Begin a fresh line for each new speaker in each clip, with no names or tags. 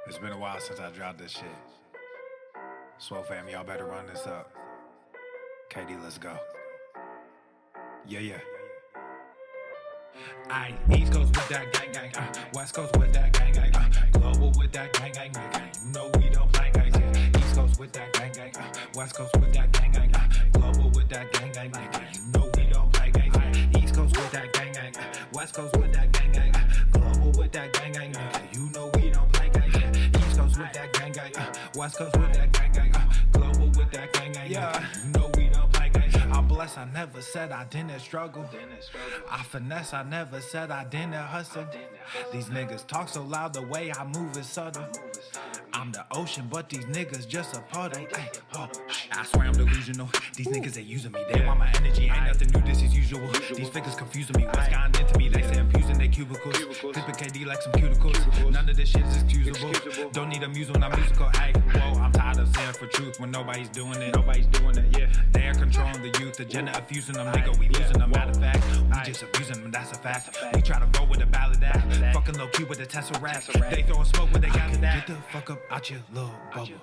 It's been a while since I dropped this shit. Swole fam, y'all better run this up. KD, let's go. Yeah. Aight, East Coast with that gang gang, West Coast with that gang gang, global with that gang gang, nigga. You know we don't play gangs, yeah. East Coast with that gang gang, West Coast with that gang gang, global with that gang gang, nigga. You know we don't play gangs, yeah. East Coast with that gang gang, West Coast with that gang gang, global with that gang gang, nigga. You know we don't play gangs, yeah. East Coast with that gang gang, West Coast with that gang gang, global with that gang gang, yeah. You know we don't play gangs. I'm blessed, I never said I didn't struggle. I finesse, I never said I didn't hustle. These niggas talk so loud, the way I move is subtle. I'm the ocean, but these niggas just a puddle. Ay, oh, I swear I'm delusional. These niggas, they using me. They want my energy, ain't nothing new, this is usual. These figures confusing me, what's gotten into me? They say I'm using their cubicles. Clipping KD like some cuticles. None of this shit is excusable. Don't need a muse when I'm musical. Ay, whoa, I'm tired of saying for truth when nobody's doing it. Yeah. They're controlling the youth, agenda abusing them, nigga. We losing them. Matter of fact, we just abusing them, that's a fact. We try to roll with a ballad act. Fucking low key with a Tesseract. They throwing smoke when they got to that. Get the fuck up out your little bubble.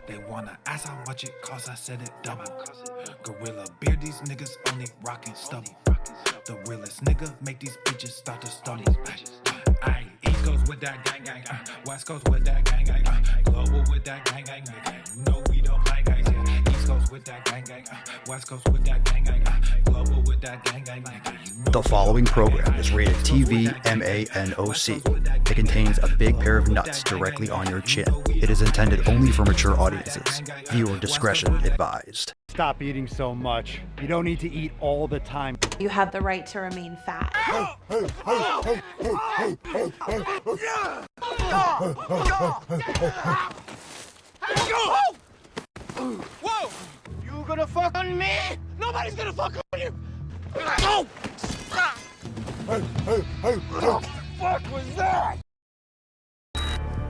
They wanna ask how much it costs, I said it double. Gorilla beard, these niggas only rockin' stubble. The realest nigga make these bitches start to stumble. Aight, East Coast with that gang gang, West Coast with that gang gang, global with that gang gang, nigga. You know we don't play gangs, yeah. East Coast with that gang gang, West Coast with that gang gang, global with that gang gang, nigga. You know
The following program is rated TV MANOC. It contains a big pair of nuts directly on your chin. It is intended only for mature audiences. Viewer discretion advised.
Stop eating so much. You don't need to eat all the time.
You have the right to remain fat.
Whoa! You gonna fuck on me? Nobody's gonna fuck on you! Oh! What the fuck was that?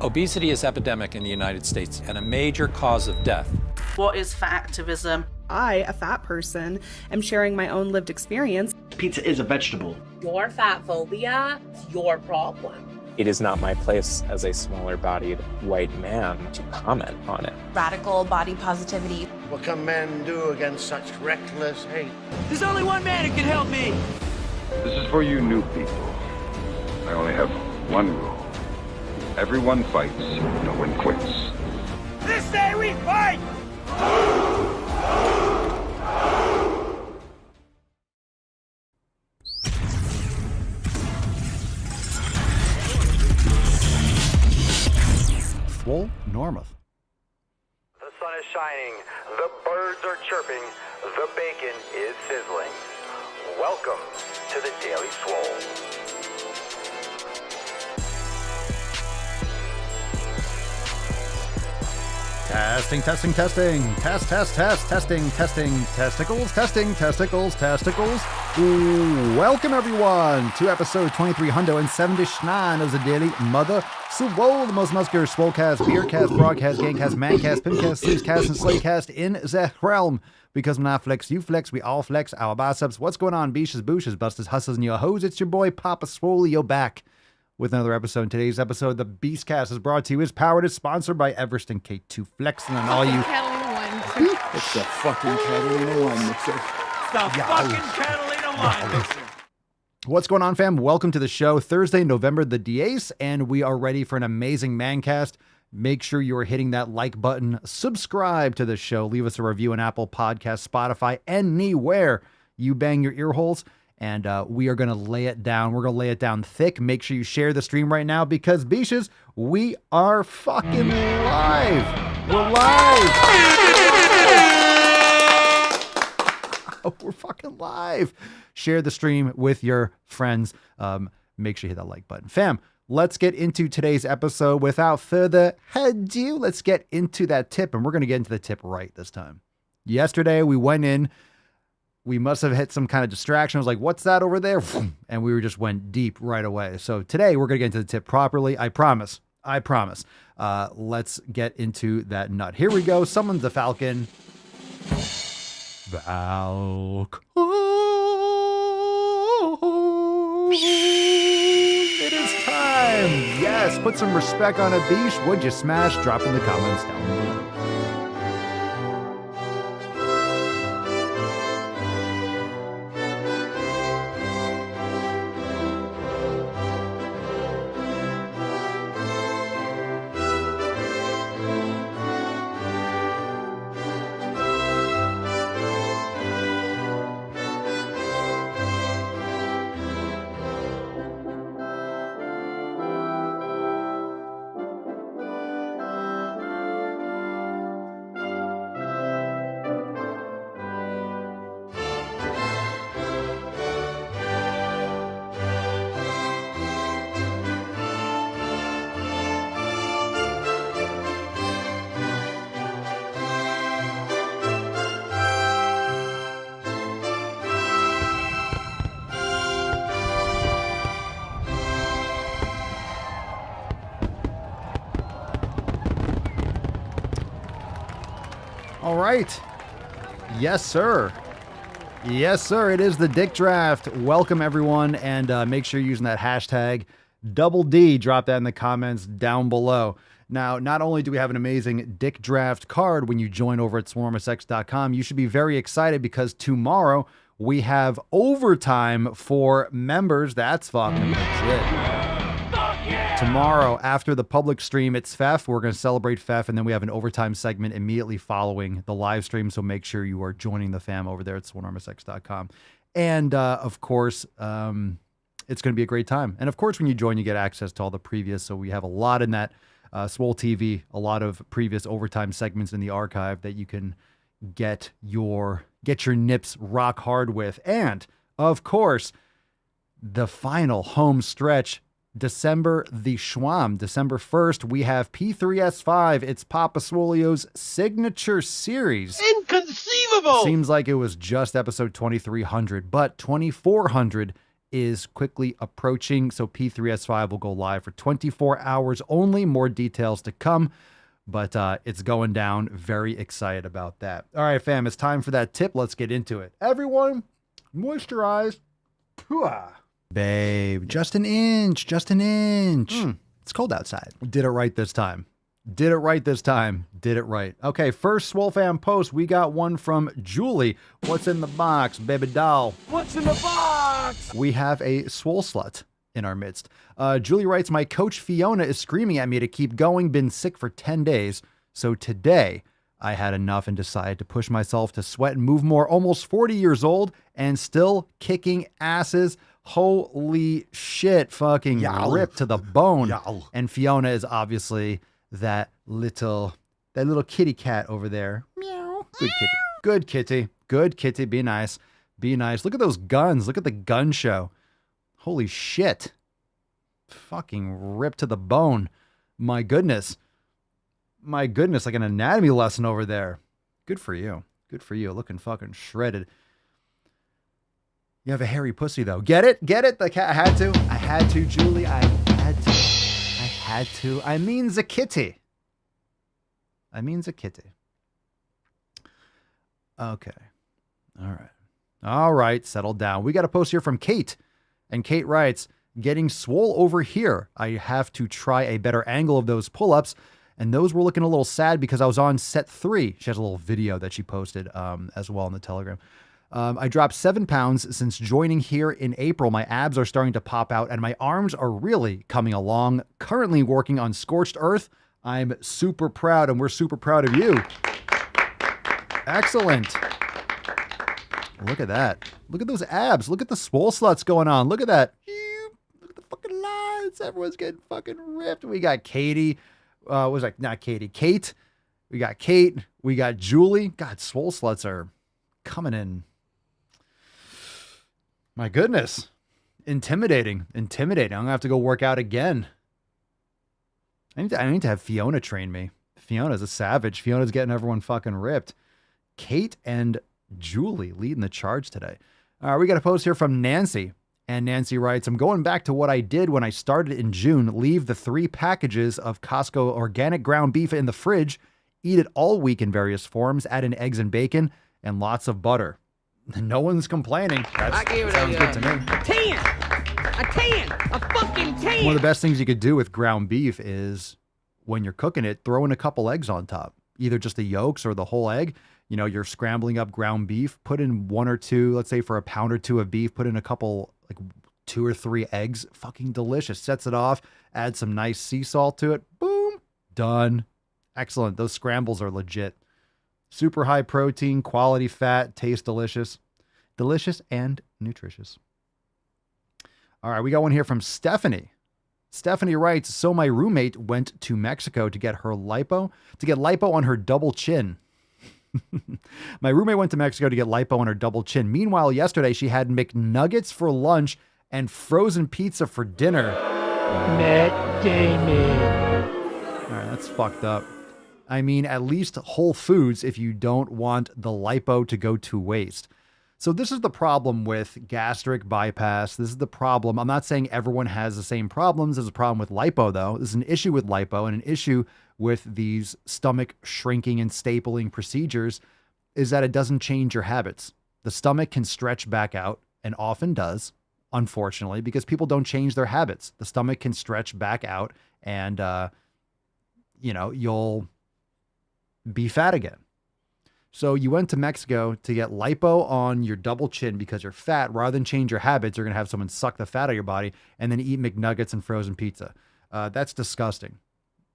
Obesity is epidemic in the United States and a major cause of death.
What is fat activism?
I, a fat person, am sharing my own lived experience.
Pizza is a vegetable.
Your fat phobia is your problem.
It is not my place as a smaller-bodied white man to comment on it.
Radical body positivity.
What can men do against such reckless hate?
There's only one man who can help me.
This is for you new people. I only have one rule. Everyone fights, no one quits.
This day we fight!
Swole Normuth.
The sun is shining, the birds are chirping, the bacon is sizzling. Welcome to the Daily Swole.
Testing. Testicles. Ooh, welcome everyone to episode 2379 of the Daily Mother Swole, the most muscular swolecast, beercast, broadcast, gangcast, mancast, pimpcast, sleazecast, and slaycast in the realm. Because when I flex, you flex, we all flex our biceps. What's going on, beaches, booshes, busters, hustlers, and your hoes? It's your boy Papa Swole, yo back with another episode. In today's episode, the Beastcast is brought to you, is powered, is sponsored by Everest and K2 Flexing and all you.
It's the fucking Catalina wine mixer.
Fucking Catalina wine mixer.
What's going on, fam? Welcome to the show. Thursday, November the 8th, and we are ready for an amazing mancast. Make sure you are hitting that like button. Subscribe to the show. Leave us a review on Apple Podcasts, Spotify, anywhere you bang your ear holes. And we are going to lay it down. We're going to lay it down thick. Make sure you share the stream right now because, beaches, we are fucking live. We're live. We're fucking live. Share the stream with your friends. Make sure you hit that like button. Fam, let's get into today's episode. Without further ado, let's get into that tip. And we're going to get into the tip right this time. Yesterday, we went in. We must have hit some kind of distraction. I was like, what's that over there? And we just went deep right away. So today we're going to get into the tip properly. I promise. Let's get into that nut. Here we go. Summons the Falcon. It is time. Yes, put some respect on a beach? Would you smash? Drop in the comments down below. All right. Yes, sir. Yes, sir. It is the Dick Draft. Welcome, everyone. And make sure you're using that hashtag Double D. Drop that in the comments down below. Now, not only do we have an amazing Dick Draft card when you join over at swarmsex.com, you should be very excited because tomorrow we have overtime for members. That's fucking legit. Tomorrow, after the public stream, it's FEF. We're going to celebrate FEF, and then we have an overtime segment immediately following the live stream, so make sure you are joining the fam over there at swarmsex.com. And, of course, it's going to be a great time. And, of course, when you join, you get access to all the previous, so we have a lot in that Swole TV, a lot of previous overtime segments in the archive that you can get your nips rock hard with. And, of course, the final home stretch, December the Schwam, December 1st, we have P3S5. It's Papa Swolio's signature series.
Inconceivable!
Seems like it was just episode 2300, but 2400 is quickly approaching. So P3S5 will go live for 24 hours only. More details to come, but it's going down. Very excited about that. All right, fam, it's time for that tip. Let's get into it. Everyone, moisturize. Pooah. Babe, just an inch. It's cold outside. Did it right this time. Did it right. Okay, first Swole Fam post. We got one from Julie. What's in the box, baby doll?
What's in the box?
We have a swole slut in our midst. Julie writes, my coach Fiona is screaming at me to keep going. Been sick for 10 days. So today I had enough and decided to push myself to sweat and move more. Almost 40 years old and still kicking asses. Holy shit, fucking ripped to the bone. And Fiona is obviously that little kitty cat over there. Meow. Good kitty. Be nice. Look at those guns. Look at the gun show. Holy shit. Fucking ripped to the bone. My goodness. Like an anatomy lesson over there. Good for you. Looking fucking shredded. You have a hairy pussy, though. Get it? The cat. I had to, Julie. I had to. I mean the kitty. Okay. All right. Settle down. We got a post here from Kate. And Kate writes, getting swole over here. I have to try a better angle of those pull-ups. And those were looking a little sad because I was on set 3. She has a little video that she posted as well on the Telegram. I dropped 7 pounds since joining here in April. My abs are starting to pop out and my arms are really coming along. Currently working on Scorched Earth. I'm super proud and we're super proud of you. Excellent. Look at that. Look at those abs. Look at the swole sluts going on. Look at that. Look at the fucking lines. Everyone's getting fucking ripped. We got Katie. Kate. We got Kate. We got Julie. God, swole sluts are coming in. My goodness. Intimidating. I'm going to have to go work out again. I need to have Fiona train me. Fiona's a savage. Fiona's getting everyone fucking ripped. Kate and Julie leading the charge today. All right, we got a post here from Nancy. And Nancy writes, I'm going back to what I did when I started in June. Leave the 3 packages of Costco organic ground beef in the fridge. Eat it all week in various forms. Add in eggs and bacon and lots of butter. No one's complaining. That sounds good to me.
10. A 10! A fucking 10!
One of the best things you could do with ground beef is when you're cooking it, throw in a couple eggs on top, either just the yolks or the whole egg. You know, you're scrambling up ground beef, put in 1 or 2, let's say for a pound or 2 of beef, put in a couple, like 2 or 3 eggs. Fucking delicious. Sets it off, add some nice sea salt to it. Boom, done. Excellent. Those scrambles are legit. Super high protein, quality fat, taste delicious. Delicious and nutritious. All right, we got one here from Stephanie. Stephanie writes, so my roommate went to Mexico to get lipo on her double chin. My roommate went to Mexico to get lipo on her double chin. Meanwhile, yesterday she had McNuggets for lunch and frozen pizza for dinner.
Matt Damon.
All right, that's fucked up. I mean, at least Whole Foods if you don't want the lipo to go to waste. So this is the problem with gastric bypass. This is the problem. I'm not saying everyone has the same problems. There's a problem with lipo, though. There's an issue with lipo, and an issue with these stomach shrinking and stapling procedures is that it doesn't change your habits. The stomach can stretch back out, and often does, unfortunately, because people don't change their habits. The stomach can stretch back out, and, you'll be fat again. So you went to Mexico to get lipo on your double chin because you're fat. Rather than change your habits, you're going to have someone suck the fat out of your body and then eat McNuggets and frozen pizza. That's disgusting.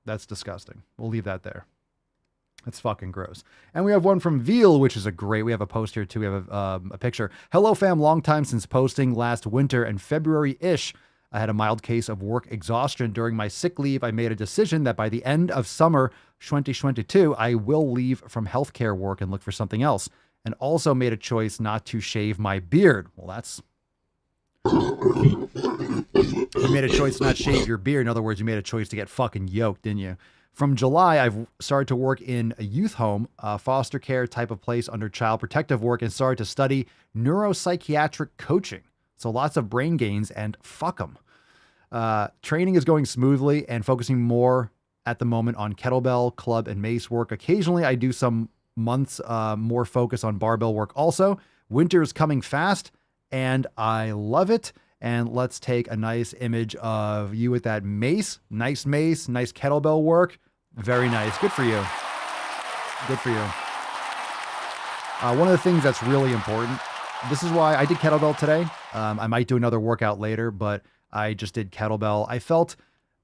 That's disgusting. We'll leave that there. That's fucking gross. And we have one from Veal, which is we have a post here too. We have a picture. Hello fam, long time since posting last winter and February-ish. I had a mild case of work exhaustion during my sick leave. I made a decision that by the end of summer 2022, I will leave from healthcare work and look for something else. And also made a choice not to shave my beard. Well, that's... You made a choice to not shave your beard. In other words, you made a choice to get fucking yoked, didn't you? From July, I've started to work in a youth home, foster care type of place under child protective work, and started to study neuropsychiatric coaching. So lots of brain gains and fuck them. Training is going smoothly and focusing more at the moment on kettlebell, club, and mace work. Occasionally, I do some months more focus on barbell work also. Winter is coming fast, and I love it. And let's take a nice image of you with that mace. Nice mace, nice kettlebell work. Very nice. Good for you. Good for you. One of the things that's really important, this is why I did kettlebell today. I might do another workout later, but I just did kettlebell. I felt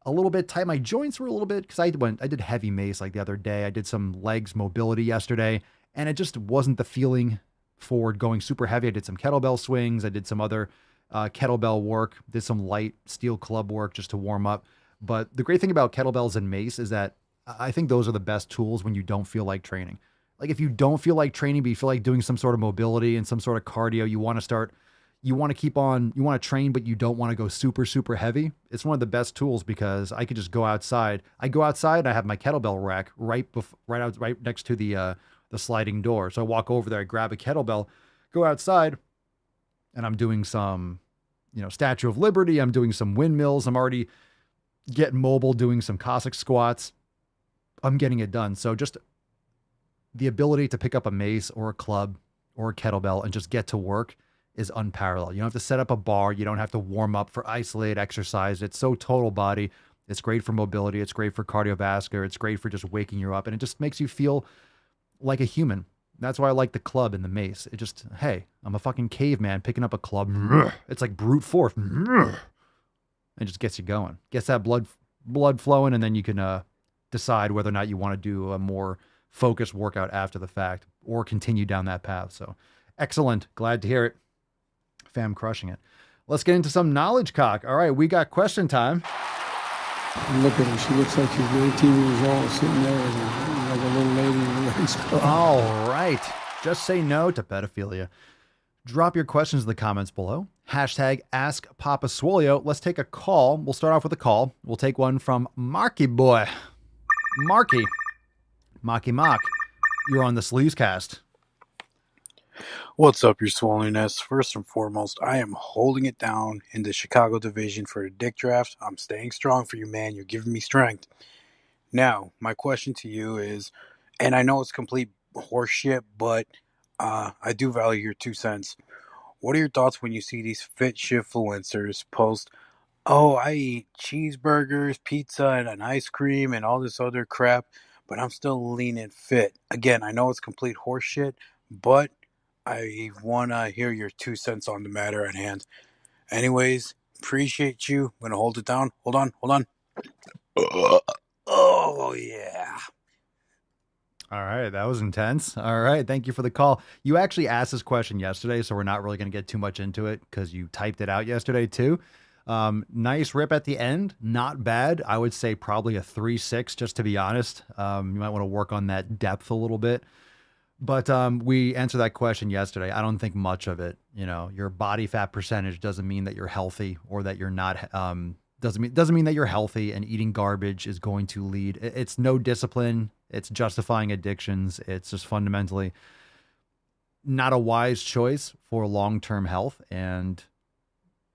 a little bit tight. My joints were a little bit, because I did heavy mace like the other day. I did some legs mobility yesterday, and it just wasn't the feeling for going super heavy. I did some kettlebell swings. I did some other kettlebell work, did some light steel club work just to warm up. But the great thing about kettlebells and mace is that I think those are the best tools when you don't feel like training. Like if you don't feel like training, but you feel like doing some sort of mobility and some sort of cardio, you want to train, but you don't want to go super, super heavy. It's one of the best tools because I could just go outside. I go outside and I have my kettlebell rack right next to the sliding door. So I walk over there, I grab a kettlebell, go outside, and I'm doing some, Statue of Liberty. I'm doing some windmills. I'm already getting mobile, doing some Cossack squats. I'm getting it done. So just the ability to pick up a mace or a club or a kettlebell and just get to work is unparalleled. You don't have to set up a bar. You don't have to warm up for isolated exercise. It's so total body. It's great for mobility. It's great for cardiovascular. It's great for just waking you up. And it just makes you feel like a human. That's why I like the club and the mace. It just, hey, I'm a fucking caveman picking up a club. It's like brute force. It just gets you going. Gets that blood flowing, and then you can decide whether or not you want to do a more focused workout after the fact or continue down that path. So excellent. Glad to hear it. Fam crushing it. Let's get into some knowledge cock. All right, we got question time.
Look at her. She looks like she's 19 years old, sitting there like a little lady in a race car.
All right. Just say no to pedophilia. Drop your questions in the comments below. Hashtag Ask Papa Swolio. Let's take a call. We'll start off with a call. We'll take one from Marky Boy. Marky. Mocky Mock. You're on the Sleazecast.
What's up, your swollenness? First and foremost, I am holding it down in the Chicago division for the Dick Draft. I'm staying strong for you, man. You're giving me strength. Now, my question to you is, and I know it's complete horseshit, but I do value your 2 cents. What are your thoughts when you see these fit shitfluencers post, oh, I eat cheeseburgers, pizza, and an ice cream and all this other crap, but I'm still lean and fit? Again, I know it's complete horseshit, but I want to hear your 2 cents on the matter at hand. Anyways, appreciate you. I'm going to hold it down. Hold on. Oh, yeah.
All right, that was intense. All right, thank you for the call. You actually asked this question yesterday, so we're not really going to get too much into it because you typed it out yesterday too. Nice rip at the end, not bad. I would say probably a 3.6, just to be honest. You might want to work on that depth a little bit. But we answered that question yesterday. I don't think much of it. You know, your body fat percentage doesn't mean that you're healthy or that you're not. Doesn't mean that you're healthy, and eating garbage is going to lead. It's no discipline. It's justifying addictions. It's just fundamentally not a wise choice for long-term health. And,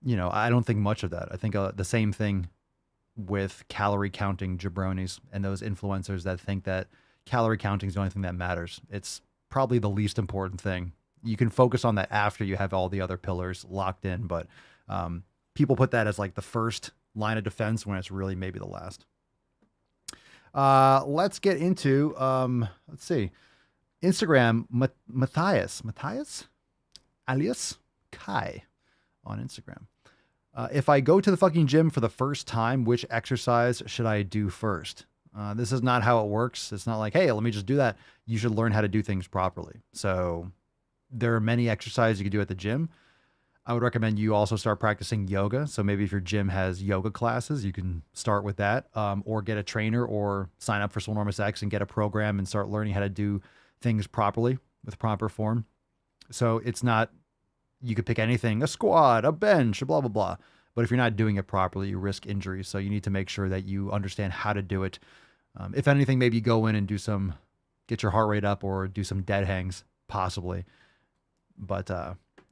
you know, I don't think much of that. I think the same thing with calorie counting jabronis and those influencers that think that calorie counting is the only thing that matters. It's probably the least important thing. You can focus on that after you have all the other pillars locked in, but people put that as like the first line of defense when it's really maybe the last. Let's get into, let's see, Instagram, Matthias alias Kai on Instagram. If I go to the fucking gym for the first time, which exercise should I do first? This is not how it works. It's not like, hey, let me just do that. You should learn how to do things properly. So there are many exercises you can do at the gym. I would recommend you also start practicing yoga. So maybe if your gym has yoga classes, you can start with that, or get a trainer or sign up for Swolenormous X and get a program and start learning how to do things properly with proper form. So it's not, you could pick anything, a squat, a bench, blah, blah, blah. But if you're not doing it properly, you risk injury. So you need to make sure that you understand how to do it. If anything, maybe go in and get your heart rate up or do some dead hangs, possibly. But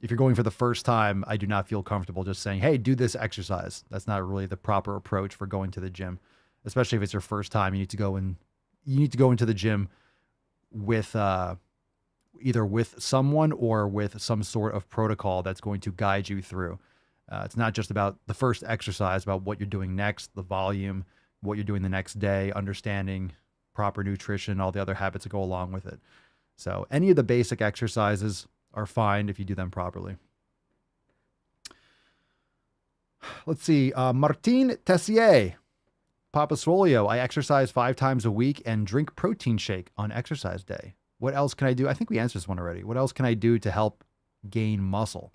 if you're going for the first time, I do not feel comfortable just saying, hey, do this exercise. That's not really the proper approach for going to the gym, especially if it's your first time. You need to go into the gym with either with someone or with some sort of protocol that's going to guide you through. It's not just about the first exercise, about what you're doing next, the volume, what you're doing the next day, understanding proper nutrition, all the other habits that go along with it. So any of the basic exercises are fine if you do them properly. Let's see. Martin Tessier, Papa Swolio. I exercise 5 times a week and drink protein shake on exercise day. What else can I do? I think we answered this one already. What else can I do to help gain muscle?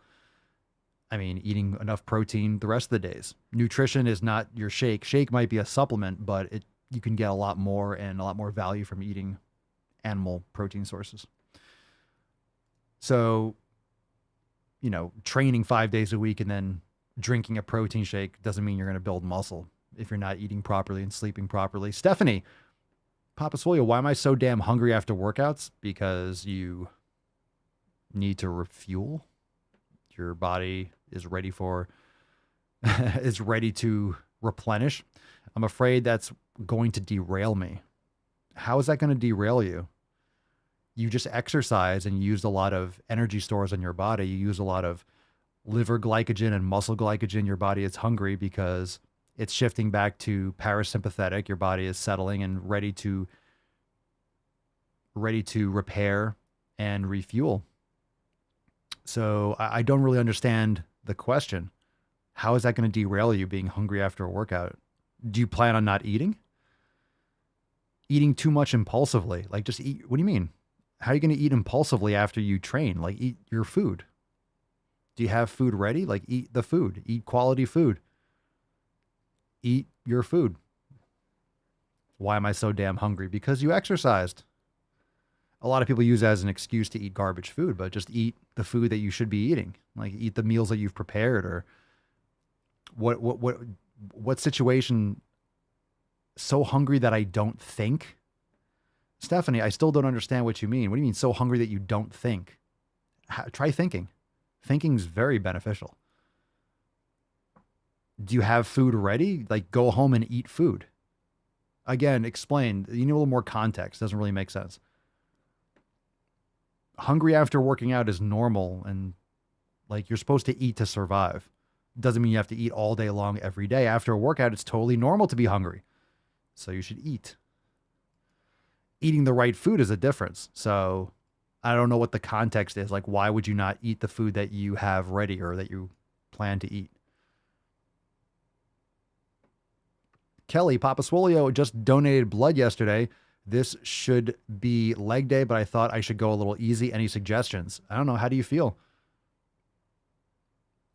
I mean, eating enough protein the rest of the days. Nutrition is not your shake. Shake might be a supplement, but you can get a lot more and a lot more value from eating animal protein sources. So, you know, training 5 days a week and then drinking a protein shake doesn't mean you're going to build muscle if you're not eating properly and sleeping properly. Stephanie, Papa Swolio, why am I so damn hungry after workouts? Because you need to refuel. Your body is ready to replenish. I'm afraid that's going to derail me. How is that going to derail you? You just exercise and you used a lot of energy stores in your body. You use a lot of liver glycogen and muscle glycogen. Your body is hungry because it's shifting back to parasympathetic. Your body is settling and ready to repair and refuel. So I don't really understand the question. How is that going to derail you being hungry after a workout? Do you plan on not eating? Eating too much impulsively. Like, just eat. What do you mean? How are you going to eat impulsively after you train? Like, eat your food. Do you have food ready? Like, eat the food. Eat quality food. Eat your food. Why am I so damn hungry? Because you exercised. A lot of people use that as an excuse to eat garbage food, but just eat the food that you should be eating. Like, eat the meals that you've prepared. Or what situation? So hungry that I don't think? Stephanie, I still don't understand what you mean. What do you mean so hungry that you don't think? Try thinking. Thinking's very beneficial. Do you have food ready? Like, go home and eat food. Again, explain. You need a little more context. Doesn't really make sense. Hungry after working out is normal, and Like, you're supposed to eat to survive. Doesn't mean you have to eat all day long every day. After a workout, it's totally normal to be hungry. So you should eat. Eating the right food is a difference. So I don't know what the context is. Like, why would you not eat the food that you have ready or that you plan to eat? Kelly, Papa Swolio just donated blood yesterday. This should be leg day, but I thought I should go a little easy. Any suggestions? I don't know. How do you feel?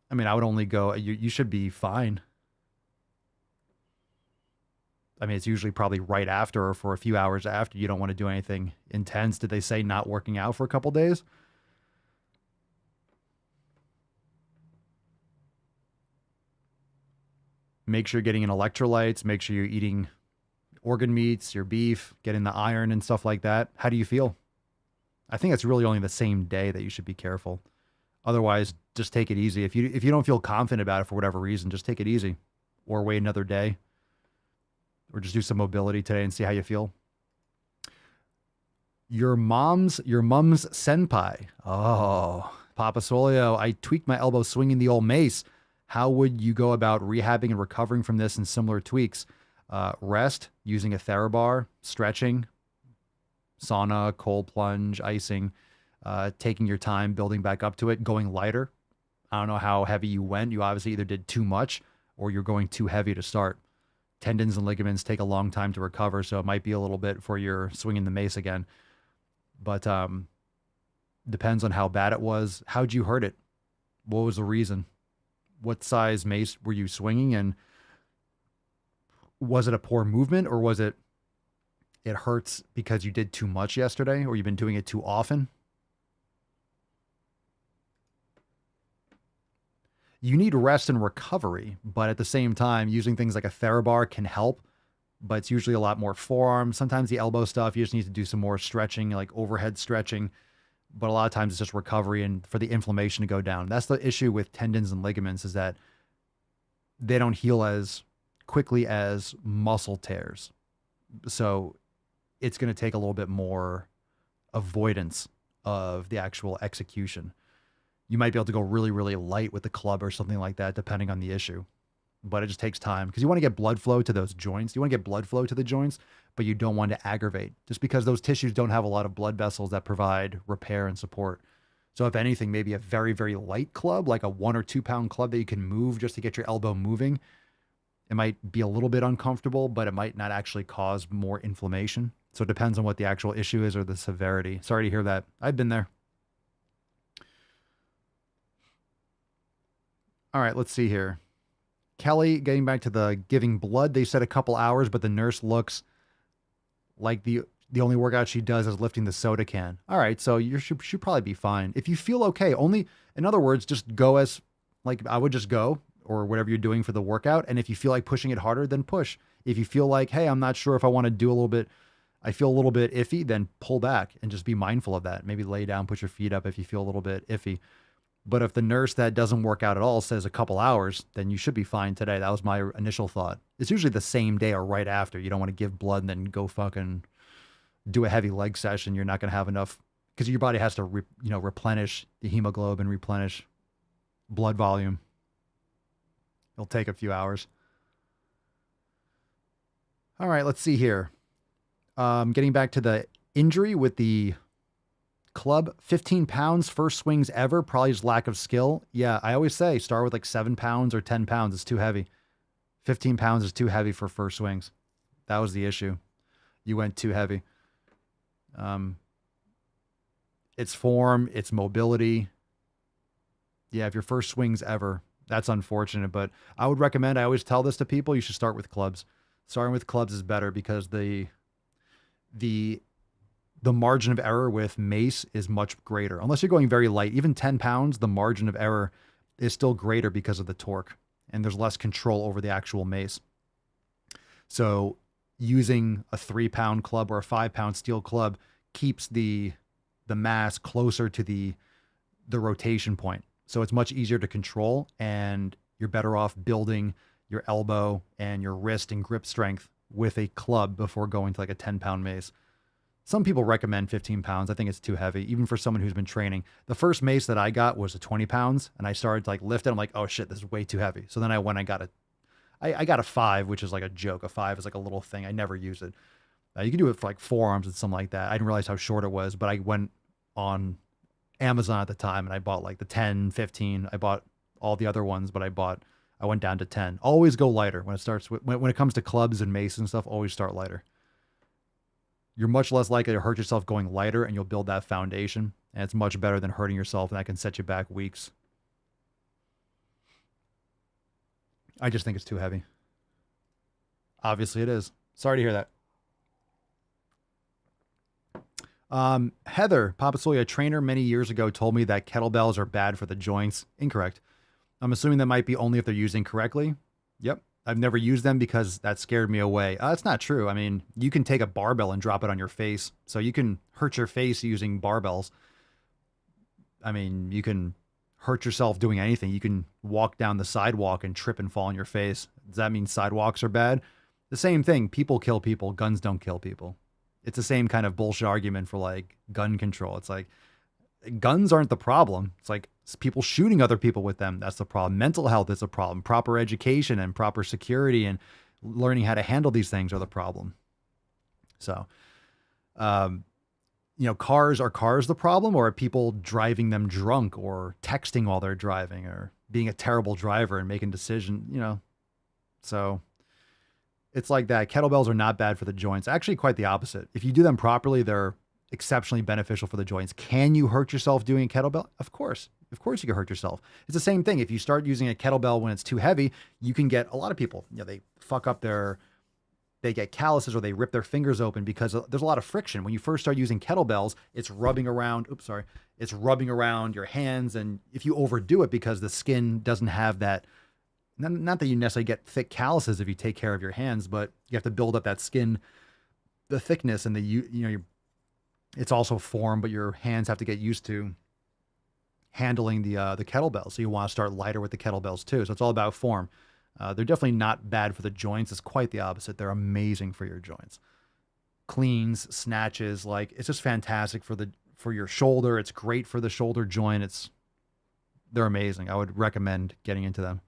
I mean, I would only go, you should be fine. I mean, it's usually probably right after or for a few hours after. You don't want to do anything intense. Did they say not working out for a couple days? Make sure you're getting in electrolytes. Make sure you're eating organ meats, your beef, getting the iron and stuff like that. How do you feel? I think it's really only the same day that you should be careful. Otherwise, just take it easy. If you don't feel confident about it for whatever reason, just take it easy or wait another day or just do some mobility today and see how you feel. Your mom's senpai. Oh, Papa Solio, I tweaked my elbow swinging the old mace. How would you go about rehabbing and recovering from this and similar tweaks? Rest, using a TheraBar, stretching, sauna, cold plunge, icing, taking your time, building back up to it, going lighter. I don't know how heavy you went. You obviously either did too much or you're going too heavy to start. Tendons and ligaments take a long time to recover, so it might be a little bit for your swinging the mace again. But depends on how bad it was. How'd you hurt it? What was the reason? What size mace were you swinging? And was it a poor movement, or was it hurts because you did too much yesterday or you've been doing it too often? You need rest and recovery, but at the same time, using things like a TheraBar can help, but it's usually a lot more forearm. Sometimes the elbow stuff, you just need to do some more stretching, like overhead stretching. But a lot of times it's just recovery and for the inflammation to go down. That's the issue with tendons and ligaments, is that they don't heal as quickly as muscle tears. So it's going to take a little bit more avoidance of the actual execution. You might be able to go really, really light with the club or something like that, depending on the issue. But it just takes time because you want to get blood flow to those joints. You want to get blood flow to the joints, but you don't want to aggravate just because those tissues don't have a lot of blood vessels that provide repair and support. So if anything, maybe a very, very light club, like a 1 or 2 pound club that you can move just to get your elbow moving. It might be a little bit uncomfortable, but it might not actually cause more inflammation. So it depends on what the actual issue is or the severity. Sorry to hear that. I've been there. All right, let's see here. Kelly, getting back to the giving blood, they said a couple hours, but the nurse looks like the only workout she does is lifting the soda can. All right, so you should probably be fine. If you feel okay, in other words, just go as, like I would just go, or whatever you're doing for the workout. And if you feel like pushing it harder, then push. If you feel like, hey, I'm not sure if I want to do a little bit, I feel a little bit iffy, then pull back and just be mindful of that. Maybe lay down, put your feet up if you feel a little bit iffy. But if the nurse that doesn't work out at all says a couple hours, then you should be fine today. That was my initial thought. It's usually the same day or right after. You don't want to give blood and then go fucking do a heavy leg session. You're not going to have enough because your body has to, replenish the hemoglobin, replenish blood volume. It'll take a few hours. All right, let's see here. Getting back to the injury with the club, 15 pounds, first swings ever, probably just lack of skill. Yeah, I always say start with like 7 pounds or 10 pounds. It's too heavy. 15 pounds is too heavy for first swings. That was the issue. You went too heavy. It's form, it's mobility. Yeah, if your first swings ever, that's unfortunate, but I would recommend, I always tell this to people, you should start with clubs. Starting with clubs is better because the margin of error with mace is much greater. Unless you're going very light, even 10 pounds, the margin of error is still greater because of the torque and there's less control over the actual mace. So using a 3 pound club or a 5 pound steel club keeps the mass closer to the rotation point. So it's much easier to control and you're better off building your elbow and your wrist and grip strength with a club before going to like a 10 pound mace. Some people recommend 15 pounds. I think it's too heavy, even for someone who's been training. The first mace that I got was a 20 pounds, and I started to like lift it. I'm like, oh shit, this is way too heavy. So then I went, I got a 5, which is like a joke. A 5 is like a little thing. I never use it. You can do it for like forearms and something like that. I didn't realize how short it was, but I went on Amazon at the time and I bought like the 10, 15. I bought all the other ones, but I went down to 10. Always go lighter when it comes to clubs and mace and stuff. Always start lighter. You're much less likely to hurt yourself going lighter, and you'll build that foundation. And it's much better than hurting yourself, and that can set you back weeks. I just think it's too heavy. Obviously it is. Sorry to hear that. Heather Papasoli, a trainer many years ago, told me that kettlebells are bad for the joints. Incorrect. I'm assuming that might be only if they're used incorrectly. Yep. I've never used them because that scared me away. That's not true. I mean, you can take a barbell and drop it on your face. So you can hurt your face using barbells. I mean, you can hurt yourself doing anything. You can walk down the sidewalk and trip and fall on your face. Does that mean sidewalks are bad? The same thing. People kill people. Guns don't kill people. It's the same kind of bullshit argument for like gun control. It's like guns aren't the problem. It's like people shooting other people with them. That's the problem. Mental health is a problem. Proper education and proper security and learning how to handle these things are the problem. So, cars, are cars the problem, or are people driving them drunk or texting while they're driving or being a terrible driver and making decisions, so it's like that. Kettlebells are not bad for the joints. Actually, quite the opposite. If you do them properly, they're exceptionally beneficial for the joints. Can you hurt yourself doing a kettlebell? Of course you can hurt yourself. It's the same thing. If you start using a kettlebell when it's too heavy, you can get a lot of people, they fuck up they get calluses or they rip their fingers open because there's a lot of friction. When you first start using kettlebells, it's rubbing around your hands. And if you overdo it because the skin doesn't have that, not that you necessarily get thick calluses if you take care of your hands, but you have to build up that skin, the thickness, and it's also form, but your hands have to get used to handling the kettlebells. So you want to start lighter with the kettlebells too. So it's all about form. They're definitely not bad for the joints. It's quite the opposite. They're amazing for your joints. Cleans, snatches, it's just fantastic for your shoulder. It's great for the shoulder joint. They're amazing. I would recommend getting into them.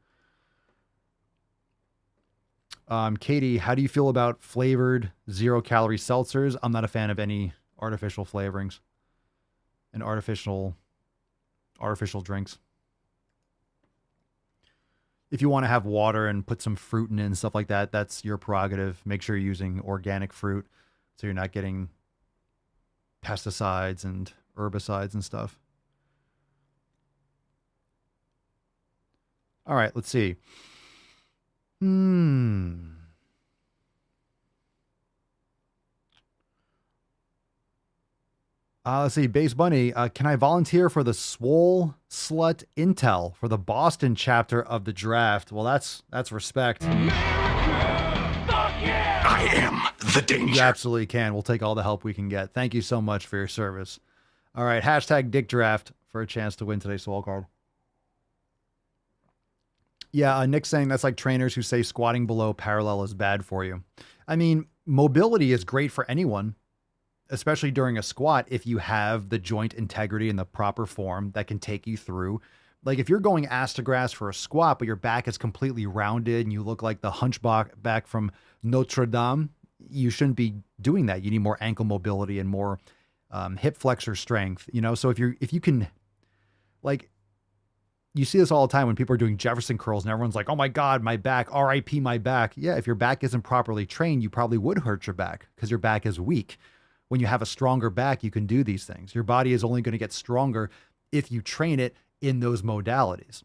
Katie, how do you feel about flavored 0-calorie seltzers? I'm not a fan of any artificial flavorings and artificial drinks. If you want to have water and put some fruit in it and stuff like that, that's your prerogative. Make sure you're using organic fruit so you're not getting pesticides and herbicides and stuff. All right, let's see. Let's see. Base Bunny, can I volunteer for the Swole Slut Intel for the Boston chapter of the draft? Well, that's respect.
I am the danger.
You absolutely can. We'll take all the help we can get. Thank you so much for your service. All right. # Dick Draft for a chance to win today's Swole card. Yeah, Nick's saying that's like trainers who say squatting below parallel is bad for you. I mean, mobility is great for anyone, especially during a squat, if you have the joint integrity and the proper form that can take you through. Like if you're going ass to grass for a squat, but your back is completely rounded and you look like the hunchback from Notre Dame, you shouldn't be doing that. You need more ankle mobility and more hip flexor strength, So if you can, you see this all the time when people are doing Jefferson curls and everyone's like, oh my God, my back, RIP my back. Yeah, if your back isn't properly trained, you probably would hurt your back because your back is weak. When you have a stronger back, you can do these things. Your body is only going to get stronger if you train it in those modalities.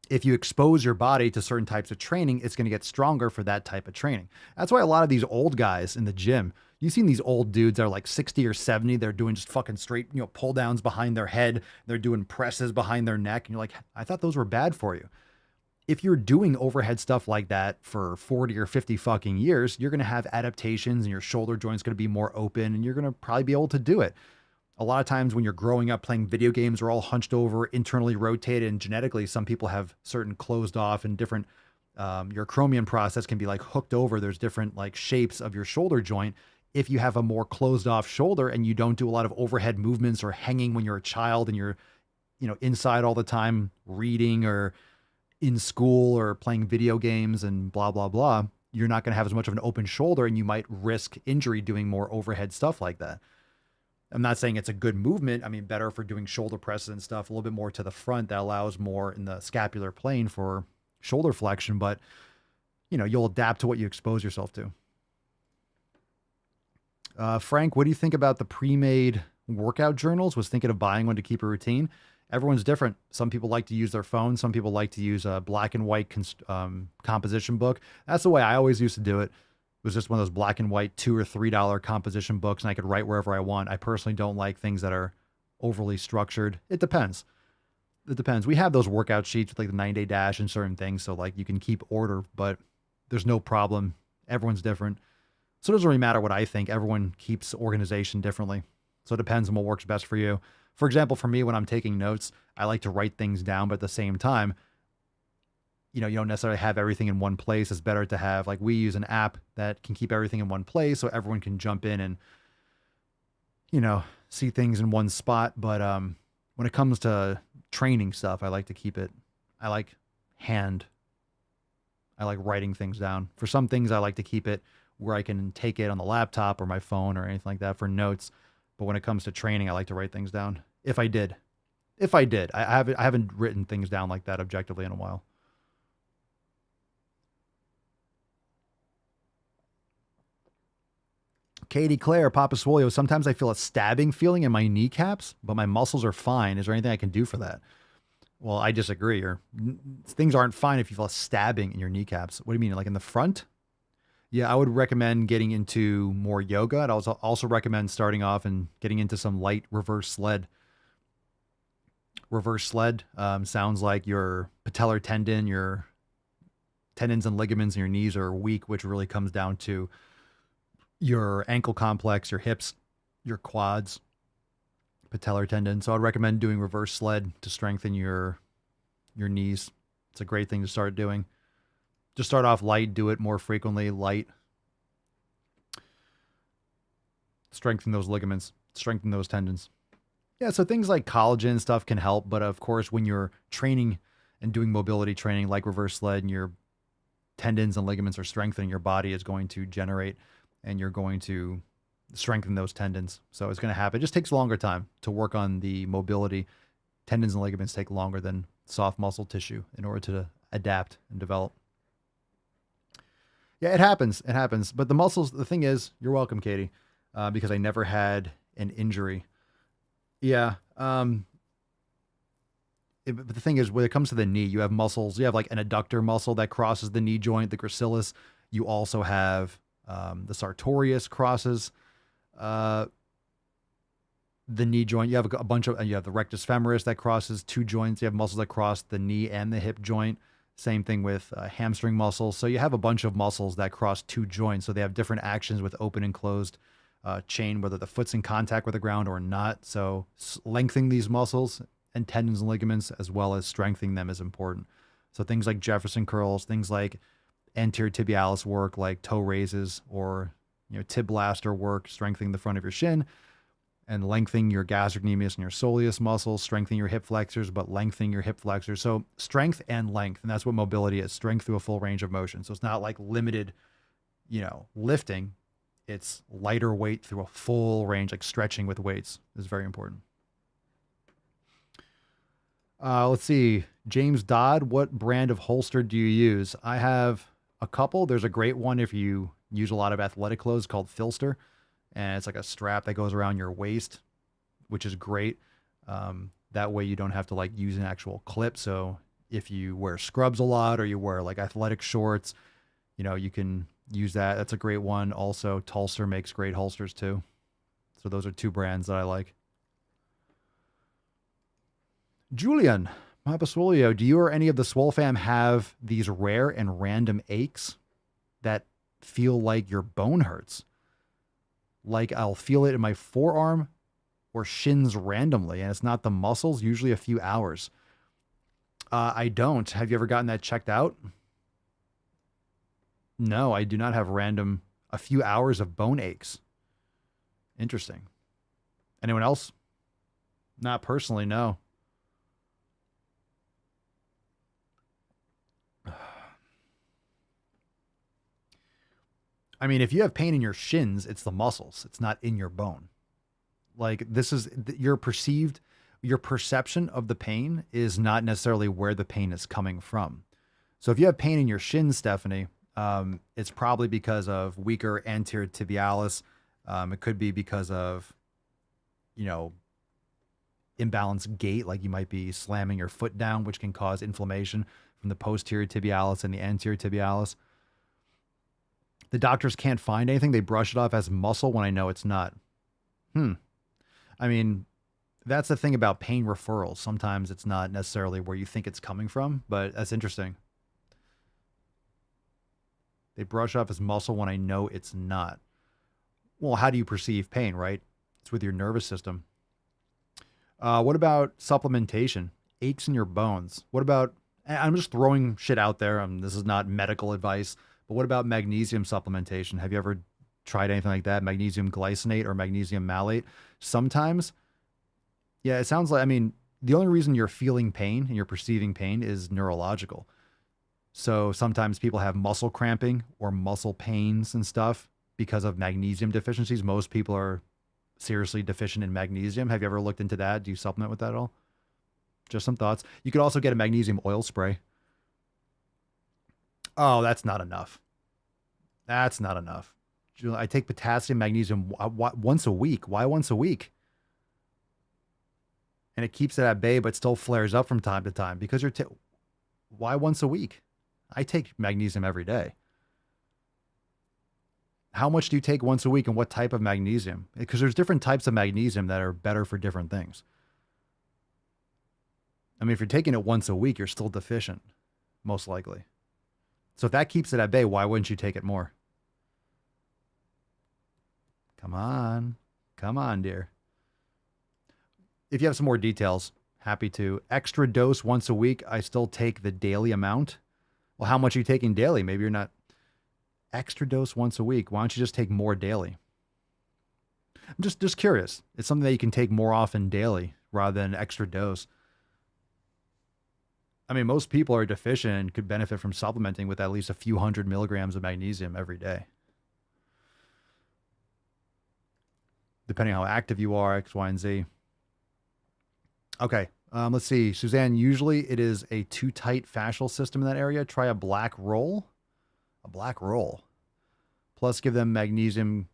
If you expose your body to certain types of training, it's going to get stronger for that type of training. That's why a lot of these old guys in the gym, you've seen these old dudes that are like 60 or 70, they're doing just fucking straight, pull downs behind their head. They're doing presses behind their neck. And you're like, I thought those were bad for you. If you're doing overhead stuff like that for 40 or 50 fucking years, you're going to have adaptations and your shoulder joint's going to be more open and you're going to probably be able to do it. A lot of times when you're growing up playing video games, we're all hunched over, internally rotated, and genetically, some people have certain closed off and different, your acromion process can be like hooked over. There's different like shapes of your shoulder joint if you have a more closed off shoulder and you don't do a lot of overhead movements or hanging when you're a child and you're, inside all the time reading or in school or playing video games and blah, blah, blah, you're not going to have as much of an open shoulder and you might risk injury doing more overhead stuff like that. I'm not saying it's a good movement. I mean, better for doing shoulder presses and stuff, a little bit more to the front that allows more in the scapular plane for shoulder flexion, but you'll adapt to what you expose yourself to. Frank, what do you think about the pre-made workout journals? Was thinking of buying one to keep a routine. Everyone's different. Some people like to use their phone. Some people like to use a black and white composition book. That's the way I always used to do it. It was just one of those black and white $2 or $3 composition books, and I could write wherever I want. I personally don't like things that are overly structured. It depends. We have those workout sheets with like the 9-day dash and certain things, so like you can keep order, but there's no problem. Everyone's different. So it doesn't really matter what I think. Everyone keeps organization differently. So it depends on what works best for you. For example, for me, when I'm taking notes, I like to write things down, but at the same time, you don't necessarily have everything in one place. It's better to have, like, we use an app that can keep everything in one place so everyone can jump in and, see things in one spot. But when it comes to training stuff, I like to keep it, I like writing things down. For some things, I like to keep it where I can take it on the laptop or my phone or anything like that for notes. But when it comes to training, I like to write things down. If I did, I haven't written things down like that objectively in a while. Katie Claire, Papa Swolio, sometimes I feel a stabbing feeling in my kneecaps, but my muscles are fine. Is there anything I can do for that? Well, I disagree. Things aren't fine if you feel a stabbing in your kneecaps. What do you mean? Like in the front? Yeah, I would recommend getting into more yoga. I'd also recommend starting off and getting into some light reverse sled. Reverse sled sounds like your patellar tendon, your tendons and ligaments in your knees are weak, which really comes down to your ankle complex, your hips, your quads, patellar tendon. So I'd recommend doing reverse sled to strengthen your knees. It's a great thing to start doing. Just start off light, do it more frequently, light. Strengthen those ligaments, strengthen those tendons. Yeah, so things like collagen stuff can help, but of course, when you're training and doing mobility training like reverse sled and your tendons and ligaments are strengthening, your body is going to generate and you're going to strengthen those tendons. So it's going to happen. It just takes a longer time to work on the mobility. Tendons and ligaments take longer than soft muscle tissue in order to adapt and develop. Yeah, it happens. It happens. But the muscles, the thing is, you're welcome, Katie, because I never had an injury. Yeah. But the thing is, when it comes to the knee, you have muscles. You have like an adductor muscle that crosses the knee joint, the gracilis. You also have the sartorius crosses the knee joint. You have a bunch of, you have the rectus femoris that crosses two joints. You have muscles that cross the knee and the hip joint. Same thing with hamstring muscles. So you have a bunch of muscles that cross two joints. So they have different actions with open and closed chain, whether the foot's in contact with the ground or not. So lengthening these muscles and tendons and ligaments, as well as strengthening them, is important. So things like Jefferson curls, things like anterior tibialis work, like toe raises, or tib blaster work, strengthening the front of your shin, and lengthening your gastrocnemius and your soleus muscles, strengthening your hip flexors, but lengthening your hip flexors. So strength and length, and that's what mobility is, strength through a full range of motion. So it's not like limited, lifting. It's lighter weight through a full range, like stretching with weights is very important. Let's see. James Dodd, what brand of holster do you use? I have a couple. There's a great one if you use a lot of athletic clothes called Filster. And it's like a strap that goes around your waist, which is great. That way you don't have to like use an actual clip. So if you wear scrubs a lot or you wear like athletic shorts, you can use that. That's a great one. Also, Tulster makes great holsters too. So those are two brands that I like. Julian, Mapasuolio, do you or any of the Swole fam have these rare and random aches that feel like your bone hurts? Like I'll feel it in my forearm or shins randomly, and it's not the muscles, usually a few hours. I don't. Have you ever gotten that checked out? No, I do not have a few hours of bone aches. Interesting. Anyone else? Not personally, no. I mean, if you have pain in your shins, it's the muscles. It's not in your bone. Like, this is your perception of the pain is not necessarily where the pain is coming from. So if you have pain in your shins, Stephanie, it's probably because of weaker anterior tibialis. It could be because of, imbalanced gait, like you might be slamming your foot down, which can cause inflammation from the posterior tibialis and the anterior tibialis. The doctors can't find anything. They brush it off as muscle when I know it's not. I mean, that's the thing about pain referrals. Sometimes it's not necessarily where you think it's coming from, but that's interesting. They brush off as muscle when I know it's not. Well, how do you perceive pain, right? It's with your nervous system. What about supplementation? Aches in your bones. What about, I'm just throwing shit out there. This is not medical advice, but what about magnesium supplementation? Have you ever tried anything like that? Magnesium glycinate or magnesium malate? Sometimes, yeah, it sounds like, the only reason you're feeling pain and you're perceiving pain is neurological. So sometimes people have muscle cramping or muscle pains and stuff because of magnesium deficiencies. Most people are seriously deficient in magnesium. Have you ever looked into that? Do you supplement with that at all? Just some thoughts. You could also get a magnesium oil spray. Oh, that's not enough. That's not enough. I take potassium, magnesium once a week. Why once a week? And it keeps it at bay, but still flares up from time to time because why once a week? I take magnesium every day. How much do you take once a week and what type of magnesium? Because there's different types of magnesium that are better for different things. If you're taking it once a week, you're still deficient, most likely. So if that keeps it at bay, why wouldn't you take it more? Come on. Come on, dear. If you have some more details, happy to. Extra dose once a week. I still take the daily amount. Well, how much are you taking daily? Maybe you're not. Extra dose once a week. Why don't you just take more daily? I'm just curious. It's something that you can take more often daily rather than extra dose. Most people are deficient and could benefit from supplementing with at least a few 100 milligrams of magnesium every day. Depending on how active you are, X, Y, and Z. Okay, let's see. Suzanne, usually it is a too tight fascial system in that area. Try a black roll. A black roll. Plus give them magnesium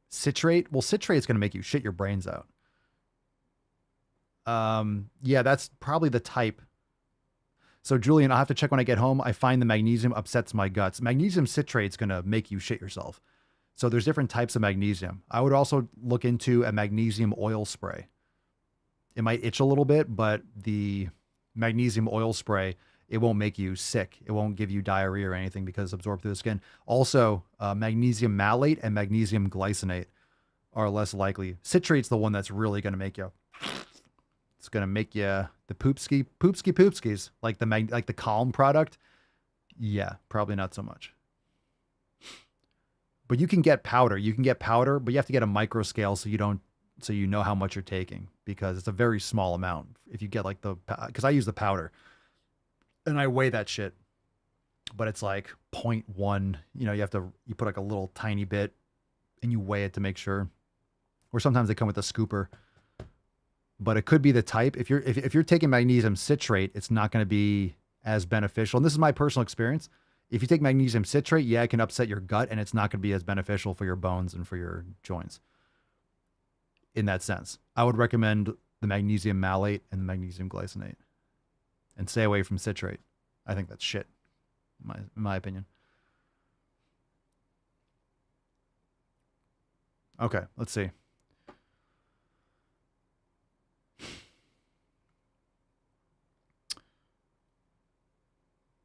citrate. Well, citrate's going to make you shit your brains out. Yeah, that's probably the type. So Julian, I'll have to check when I get home. I find the magnesium upsets my guts. Magnesium citrate's going to make you shit yourself. So there's different types of magnesium. I would also look into a magnesium oil spray. It might itch a little bit, but the magnesium oil spray, it won't make you sick. It won't give you diarrhea or anything because it's absorbed through the skin. Also, magnesium malate and magnesium glycinate are less likely. Citrate's the one that's really going to make you. It's going to make you the poopskis, like the Calm product. Yeah, probably not so much. But you can get powder. You can get powder, but you have to get a micro scale so you know how much you're taking because it's a very small amount. If you get because I use the powder and I weigh that shit, but it's like 0.1. You put like a little tiny bit and you weigh it to make sure. Or sometimes they come with a scooper. But it could be the type. If you're taking magnesium citrate, it's not going to be as beneficial. And this is my personal experience. If you take magnesium citrate, yeah, it can upset your gut and it's not going to be as beneficial for your bones and for your joints. In that sense, I would recommend the magnesium malate and the magnesium glycinate and stay away from citrate. I think that's shit, in my opinion. Okay, let's see.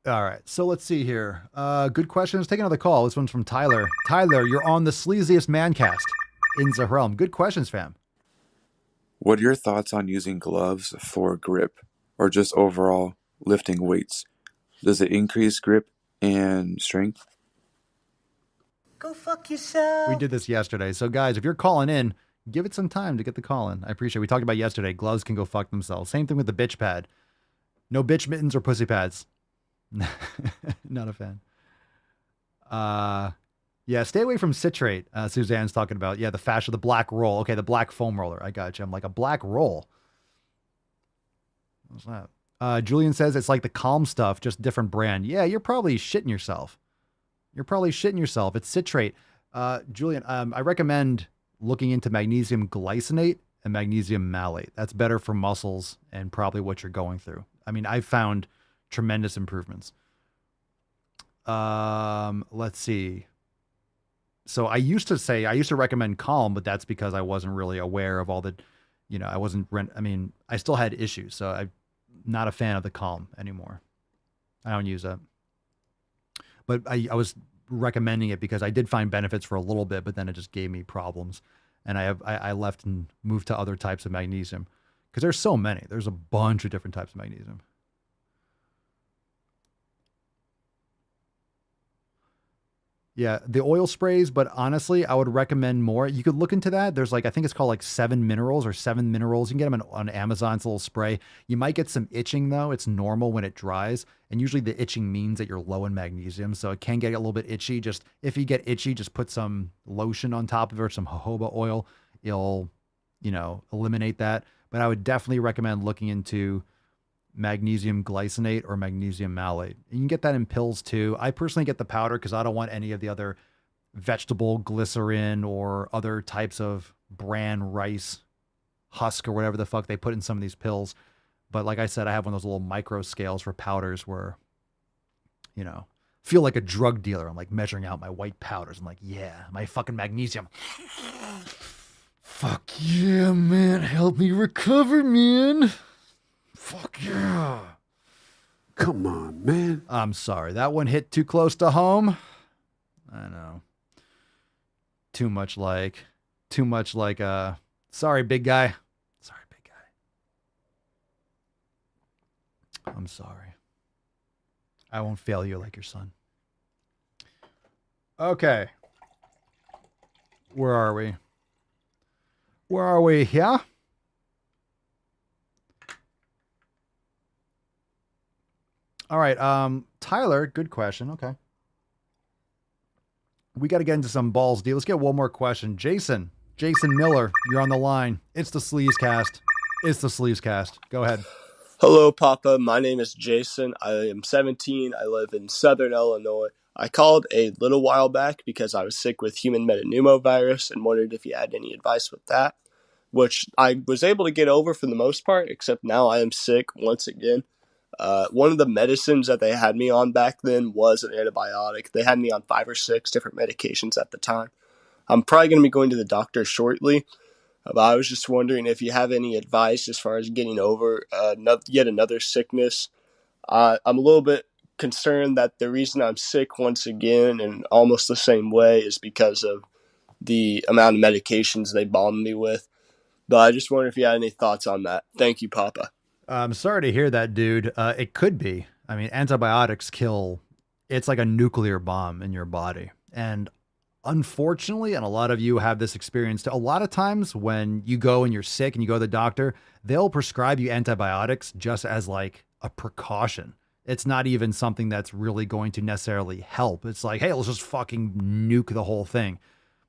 All right, so let's see here. Good question. Let's take another call. This one's from Tyler. Tyler, you're on the sleaziest mancast in the realm. Good questions, fam.
What are your thoughts on using gloves for grip or just overall lifting weights? Does it increase grip and strength?
Go fuck yourself.
We did this yesterday. So guys, if you're calling in, Give it some time to get the call in. I appreciate it. We talked about yesterday. Gloves can go fuck themselves. Same thing with the bitch pad. No bitch mittens or pussy pads. Not a fan. Yeah, stay away from citrate. Suzanne's talking about, the fascia, the black roll. Okay, the black foam roller. I got you. I'm like, a black roll? What's that? Julian says it's like the Calm stuff, just different brand. Yeah, you're probably shitting yourself. It's citrate. Julian, I recommend looking into magnesium glycinate and magnesium malate. That's better for muscles and probably what you're going through. I mean, I've found tremendous improvements. Let's see. So I used to recommend Calm, but that's because I wasn't really aware of all the, I still had issues. So I'm not a fan of the Calm anymore. I don't use that. But I was recommending it because I did find benefits for a little bit, but then it just gave me problems. And I left and moved to other types of magnesium because there's so many. There's a bunch of different types of magnesium. Yeah, the oil sprays, but honestly, I would recommend more. You could look into that. There's I think it's called 7 minerals or 7 minerals. You can get them on Amazon. It's a little spray. You might get some itching though. It's normal when it dries. And usually the itching means that you're low in magnesium. So it can get a little bit itchy. Just if you get itchy, just put some lotion on top of it or some jojoba oil. It'll, eliminate that. But I would definitely recommend looking into magnesium glycinate or magnesium malate. You can get that in pills too. I personally get the powder because I don't want any of the other vegetable glycerin or other types of bran rice husk or whatever the fuck they put in some of these pills. But like I said, I have one of those little micro scales for powders where, feel like a drug dealer. I'm measuring out my white powders. I'm like, yeah, my fucking magnesium. Fuck yeah, man. Help me recover, man. Fuck yeah.
Come on, man.
I'm sorry. That one hit too close to home. I know. Too much like, sorry, big guy. Sorry, big guy. I'm sorry. I won't fail you like your son. Okay. Where are we? Yeah? All right. Tyler, good question. Okay. We got to get into some balls deal. Let's get one more question. Jason Miller, you're on the line. It's the Sleeves Cast. Go ahead.
Hello, Papa. My name is Jason. I am 17. I live in Southern Illinois. I called a little while back because I was sick with human metapneumovirus and wondered if you had any advice with that, which I was able to get over for the most part, except now I am sick once again. One of the medicines that they had me on back then was an antibiotic. They had me on 5 or 6 different medications at the time. I'm probably going to be going to the doctor shortly, but I was just wondering if you have any advice as far as getting over yet another sickness. I'm a little bit concerned that the reason I'm sick once again in almost the same way is because of the amount of medications they bombed me with. But I just wonder if you had any thoughts on that. Thank you, Papa.
I'm sorry to hear that, dude. It could be. I mean, antibiotics it's like a nuclear bomb in your body. And unfortunately, and a lot of you have this experience, a lot of times when you go and you're sick and you go to the doctor, they'll prescribe you antibiotics just as like a precaution. It's not even something that's really going to necessarily help. It's like, hey, let's just fucking nuke the whole thing,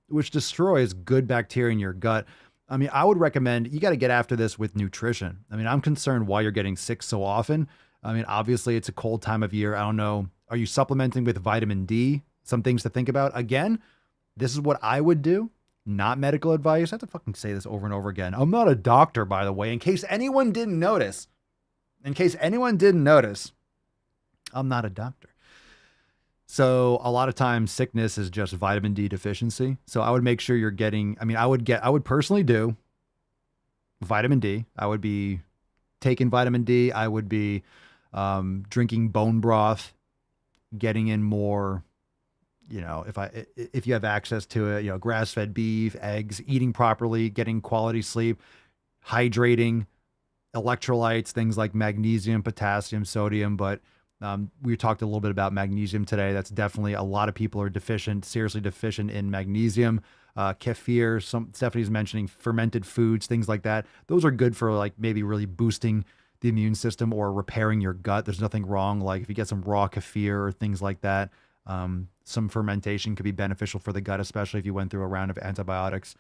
which destroys good bacteria in your gut. I mean, I would recommend you got to get after this with nutrition. I mean, I'm concerned why you're getting sick so often. I mean, obviously it's a cold time of year. I don't know. Are you supplementing with vitamin D? Some things to think about. Again, this is what I would do. Not medical advice. I have to fucking say this over and over again. I'm not a doctor, by the way, in case anyone didn't notice. I'm not a doctor. So a lot of times sickness is just vitamin D deficiency. So I would make sure you're getting, I would personally do vitamin D. I would be taking vitamin D. I would be drinking bone broth, getting in more, if you have access to it, grass-fed beef, eggs, eating properly, getting quality sleep, hydrating, electrolytes, things like magnesium, potassium, sodium. But We talked a little bit about magnesium today. That's definitely, a lot of people are deficient, seriously deficient in magnesium. Kefir, Stephanie's mentioning fermented foods, things like that. Those are good for like maybe really boosting the immune system or repairing your gut. There's nothing wrong. Like if you get some raw kefir or things like that, some fermentation could be beneficial for the gut, especially if you went through a round of antibiotics.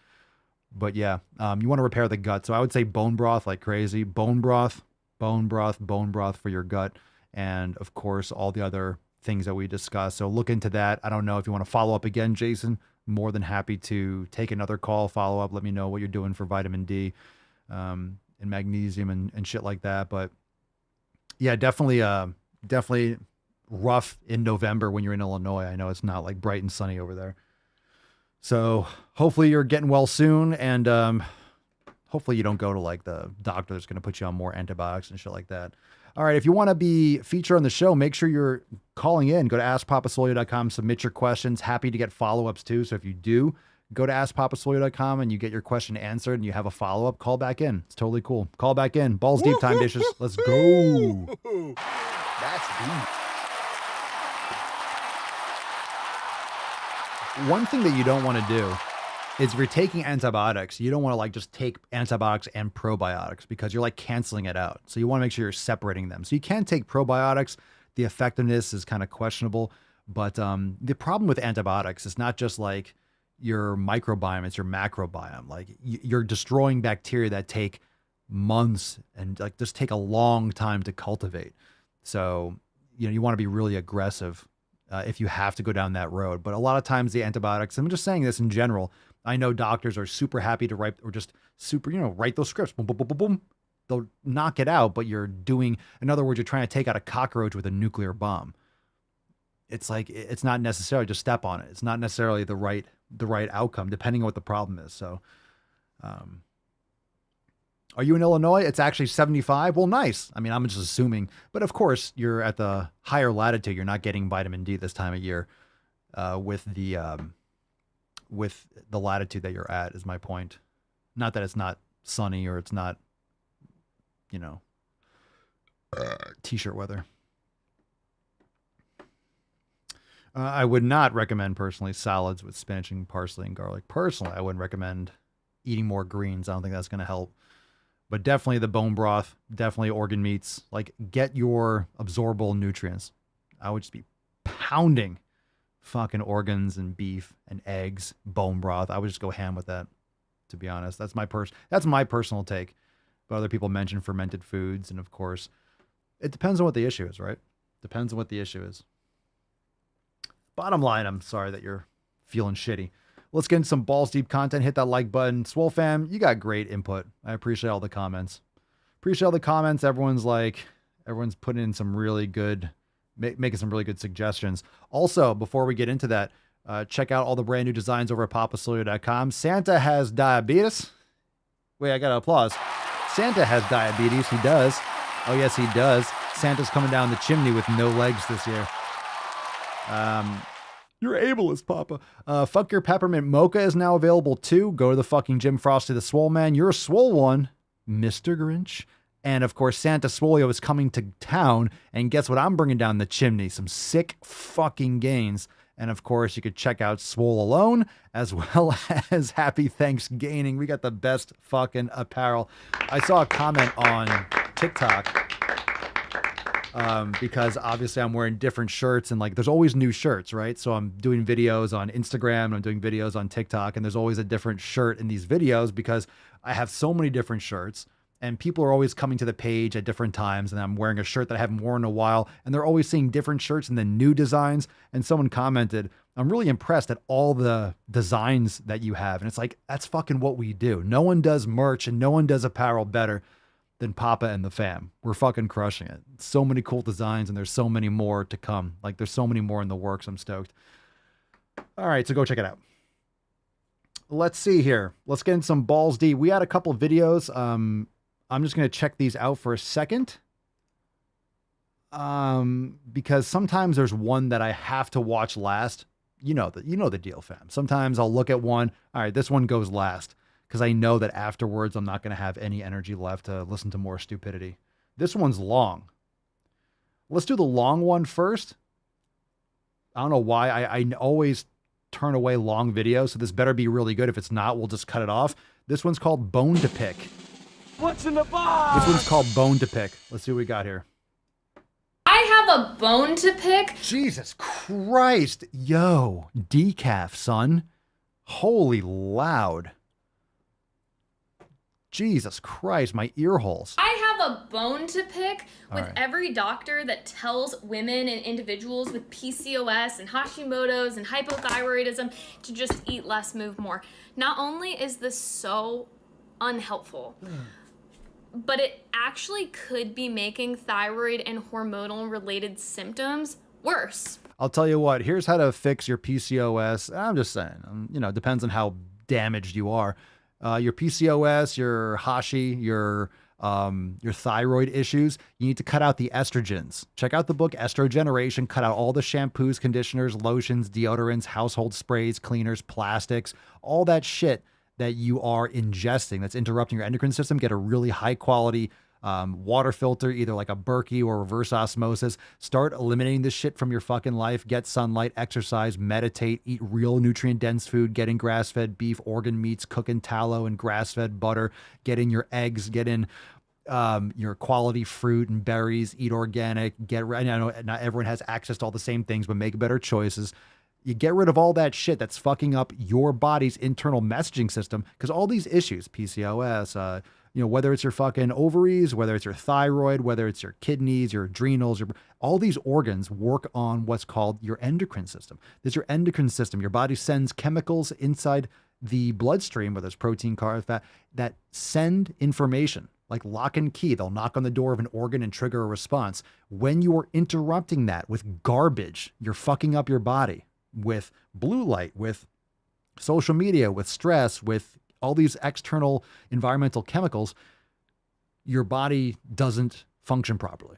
But yeah, you want to repair the gut. So I would say bone broth like crazy. Bone broth for your gut. And of course, all the other things that we discussed. So look into that. I don't know if you want to follow up again, Jason. More than happy to take another call, follow up. Let me know what you're doing for vitamin D and magnesium and shit like that. But yeah, definitely rough in November when you're in Illinois. I know it's not like bright and sunny over there. So hopefully you're getting well soon. And hopefully you don't go to like the doctor that's going to put you on more antibiotics and shit like that. All right. If you want to be featured on the show, make sure you're calling in. Go to askpapasolio.com, submit your questions. Happy to get follow-ups too. So if you do, go to askpapasolio.com and you get your question answered and you have a follow-up, call back in. It's totally cool. Call back in. Balls deep, time dishes. Let's go.
That's deep.
One thing that you don't want to do is if you're taking antibiotics, you don't want to like just take antibiotics and probiotics because you're like canceling it out. So you want to make sure you're separating them. So you can take probiotics. The effectiveness is kind of questionable, but the problem with antibiotics is not just like your microbiome, it's your macrobiome. Like you're destroying bacteria that take months and like just take a long time to cultivate. So, you know, you want to be really aggressive if you have to go down that road. But a lot of times the antibiotics, I'm just saying this in general, I know doctors are super happy to write or just super, write those scripts. Boom, boom, boom, boom, boom. They'll knock it out, but you're doing, in other words, you're trying to take out a cockroach with a nuclear bomb. It's like, it's not necessarily just step on it. It's not necessarily the right outcome, depending on what the problem is. So, are you in Illinois? It's actually 75. Well, nice. I mean, I'm just assuming, but of course you're at the higher latitude. You're not getting vitamin D this time of year, with the latitude that you're at is my point. Not that it's not sunny or it's not, t-shirt weather. I would not recommend personally salads with spinach and parsley and garlic. Personally, I wouldn't recommend eating more greens. I don't think that's going to help. But definitely the bone broth, definitely organ meats. Like get your absorbable nutrients. I would just be pounding fucking organs and beef and eggs, bone broth. I would just go ham with that, to be honest. That's my personal take. But other people mention fermented foods, and of course, it depends on what the issue is, right? Depends on what the issue is. Bottom line, I'm sorry that you're feeling shitty. Let's get into some balls deep content. Hit that like button. Swole fam, you got great input. I appreciate all the comments. Everyone's putting in some really good, making some really good suggestions. Also, before we get into that, check out all the brand new designs over at papasolio.com. Santa has diabetes. Wait, I got to applause. Santa has diabetes. He does. Oh, yes, he does. Santa's coming down the chimney with no legs this year. You're ableist, Papa. Fuck Your Peppermint Mocha is now available too. Go to the fucking Jim Frosty the Swole Man. You're a swole one, Mr. Grinch. And of course, Santa Swolio is coming to town. And guess what I'm bringing down the chimney? Some sick fucking gains. And of course, you could check out Swole Alone as well as Happy Thanksgiving. We got the best fucking apparel. I saw a comment on TikTok. Because obviously I'm wearing different shirts and like there's always new shirts, right? So I'm doing videos on Instagram, I'm doing videos on TikTok, and there's always a different shirt in these videos because I have so many different shirts and people are always coming to the page at different times, and I'm wearing a shirt that I haven't worn in a while, and they're always seeing different shirts and then new designs. And someone commented, I'm really impressed at all the designs that you have. And it's like, that's fucking what we do. No one does merch and no one does apparel better than Papa and the fam. We're fucking crushing it. So many cool designs, and there's so many more to come. Like there's so many more in the works. I'm stoked. All right, so go check it out. Let's see here. Let's get in some balls deep. We had a couple videos. I'm just going to check these out for a second. Because sometimes there's one that I have to watch last. You know the deal, fam. Sometimes I'll look at one. All right, this one goes last, because I know that afterwards I'm not going to have any energy left to listen to more stupidity. This one's long. Let's do the long one first. I don't know why. I always turn away long videos, so this better be really good. If it's not, we'll just cut it off. This one's called Bone to Pick.
What's in the box?
This one's called Bone to Pick. Let's see what we got here.
I have a bone to pick.
Jesus Christ. Yo, decaf, son. Holy loud. Jesus Christ, my ear holes.
I have a bone to pick with
right.
every doctor that tells women and individuals with PCOS and Hashimoto's and hypothyroidism to just eat less, move more. Not only is this so unhelpful, but it actually could be making thyroid and hormonal related symptoms worse.
I'll tell you what, here's how to fix your PCOS. I'm just saying, you know, it depends on how damaged you are. Your PCOS, your Hashi, your thyroid issues, you need to cut out the estrogens. Check out the book Estrogeneration. Cut out all the shampoos, conditioners, lotions, deodorants, household sprays, cleaners, plastics, all that shit that you are ingesting that's interrupting your endocrine system. Get a really high quality water filter, either like a Berkey or reverse osmosis. Start eliminating this shit from your fucking life. Get sunlight, exercise, meditate, eat real nutrient dense food, get in grass-fed beef, organ meats, cook in tallow and grass-fed butter, get in your eggs, get in your quality fruit and berries, eat organic, I know not everyone has access to all the same things, but make better choices. You get rid of all that shit that's fucking up your body's internal messaging system, because all these issues, PCOS, you know, whether it's your fucking ovaries, whether it's your thyroid, whether it's your kidneys, your adrenals, all these organs work on what's called your endocrine system. There's your endocrine system. Your body sends chemicals inside the bloodstream, whether it's protein, carbs, fat, that send information like lock and key. They'll knock on the door of an organ and trigger a response. When you are interrupting that with garbage, you're fucking up your body with blue light, with social media, with stress, with all these external environmental chemicals. Your body doesn't function properly.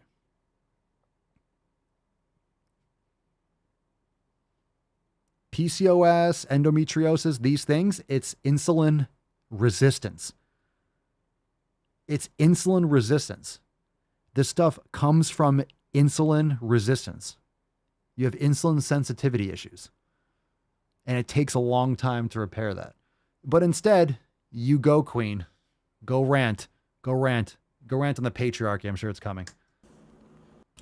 PCOS, endometriosis, these things, it's insulin resistance. It's insulin resistance. This stuff comes from insulin resistance. You have insulin sensitivity issues. And it takes a long time to repair that. But instead, you go, queen. Go rant. Go rant. Go rant on the patriarchy. I'm sure it's coming.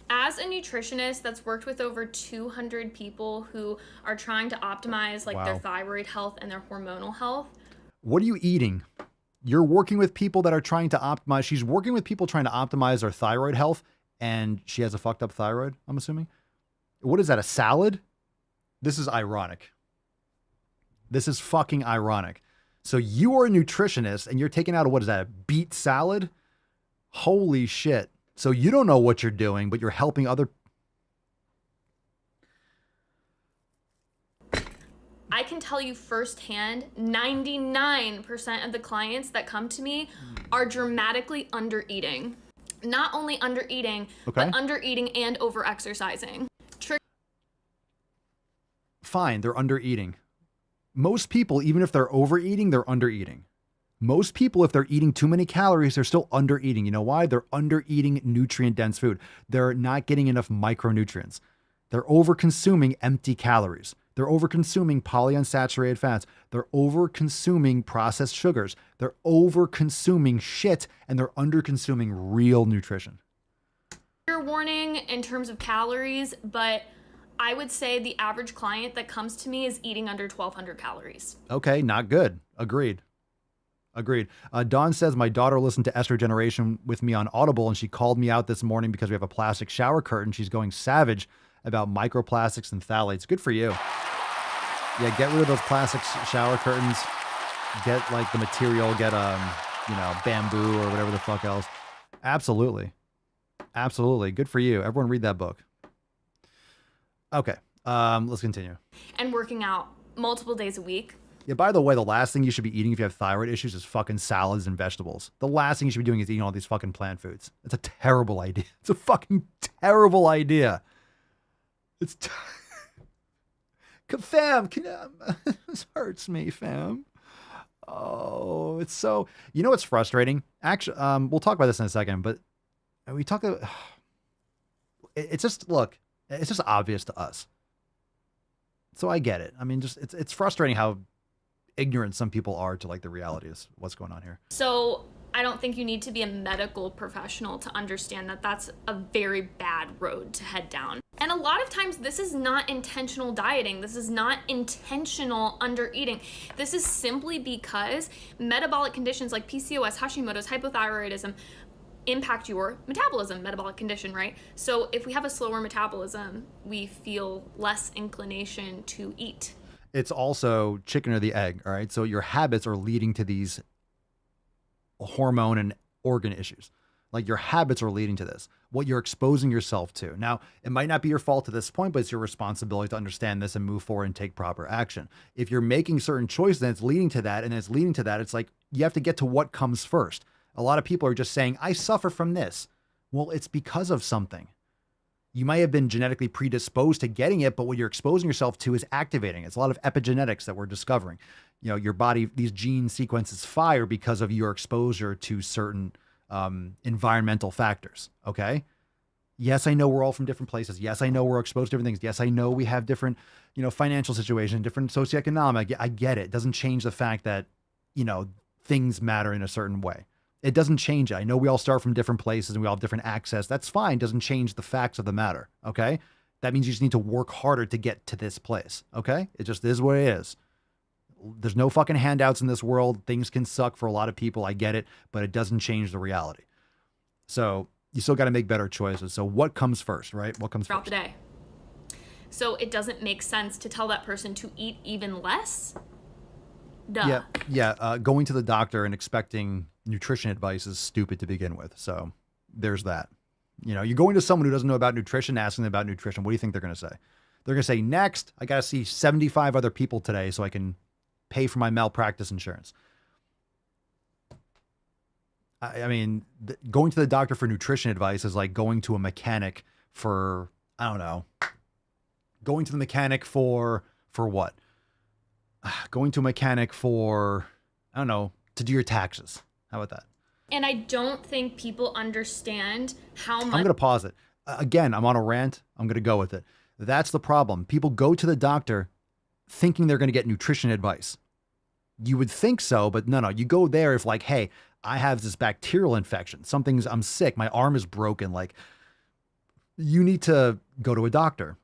As a nutritionist that's worked with over 200 people who are trying to optimize their thyroid health and their hormonal health.
What are you eating? You're working with people that are trying to optimize. She's working with people trying to optimize their thyroid health, and she has a fucked up thyroid, I'm assuming. What is that, a salad? This is ironic. This is fucking ironic. So you are a nutritionist and you're taking out what is that, a beet salad? Holy shit. So you don't know what you're doing, but you're helping other.
I can tell you firsthand, 99% of the clients that come to me are dramatically under eating. Not only under eating, but under eating and over exercising.
Fine, they're under eating. Most people, even if they're overeating, they're under eating. Most people, if they're eating too many calories, they're still under eating. You know why? They're under eating nutrient dense food. They're not getting enough micronutrients. They're over consuming empty calories. They're over consuming polyunsaturated fats. They're over consuming processed sugars. They're over consuming shit, and they're under consuming real nutrition.
Warning in terms of calories, but I would say the average client that comes to me is eating under 1,200 calories.
Okay, not good. Agreed. Dawn says, my daughter listened to Estrogeneration with me on Audible, and she called me out this morning because we have a plastic shower curtain. She's going savage about microplastics and phthalates. Good for you. Yeah, get rid of those plastic shower curtains. Get the material, get bamboo or whatever the fuck else. Absolutely. Good for you. Everyone read that book. Okay, let's continue.
And working out multiple days a week.
Yeah, by the way, the last thing you should be eating if you have thyroid issues is fucking salads and vegetables. The last thing you should be doing is eating all these fucking plant foods. It's a terrible idea. It's a fucking terrible idea. Fam, this hurts me, fam. Oh, it's so, you know what's frustrating? Actually, we'll talk about this in a second, but we talk about, it's just, look, it's just obvious to us. So I get it. I mean, just it's frustrating how ignorant some people are to like the reality is what's going on here.
So I don't think you need to be a medical professional to understand that that's a very bad road to head down. And a lot of times this is not intentional dieting. This is not intentional under eating. This is simply because metabolic conditions like PCOS, Hashimoto's, hypothyroidism impact your metabolism, metabolic condition, right? So if we have a slower metabolism, we feel less inclination to eat.
It's also chicken or the egg, all right? So your habits are leading to these hormone and organ issues. Like your habits are leading to this, what you're exposing yourself to. Now, it might not be your fault at this point, but it's your responsibility to understand this and move forward and take proper action. If you're making certain choices and it's leading to that, it's like you have to get to what comes first. A lot of people are just saying, I suffer from this. Well, it's because of something. You might have been genetically predisposed to getting it, but what you're exposing yourself to is activating. It's a lot of epigenetics that we're discovering. You know, your body, these gene sequences fire because of your exposure to certain environmental factors. Okay. Yes, I know we're all from different places. Yes, I know we're exposed to different things. Yes, I know we have different, financial situations, different socioeconomic. I get it. It doesn't change the fact that, things matter in a certain way. It doesn't change it. I know we all start from different places and we all have different access. That's fine. It doesn't change the facts of the matter. Okay. That means you just need to work harder to get to this place. Okay. It just is what it is. There's no fucking handouts in this world. Things can suck for a lot of people. I get it, but it doesn't change the reality. So you still got to make better choices. So what comes first, right? What comes
throughout
first?
the day. So it doesn't make sense to tell that person to eat even less. Duh.
Yeah. Going to the doctor and expecting nutrition advice is stupid to begin with. So there's that. You're going to someone who doesn't know about nutrition, asking them about nutrition. What do you think they're going to say? They're going to say, next, I got to see 75 other people today so I can pay for my malpractice insurance. I mean, going to the doctor for nutrition advice is like going to a mechanic for, I don't know, going to the mechanic for what? Going to a mechanic for, I don't know, to do your taxes. How about that?
And I don't think people understand how much.
I'm going to pause it. Again, I'm on a rant. I'm going to go with it. That's the problem. People go to the doctor thinking they're going to get nutrition advice. You would think so, but no. You go there if like, hey, I have this bacterial infection. I'm sick. My arm is broken. Like, you need to go to a doctor.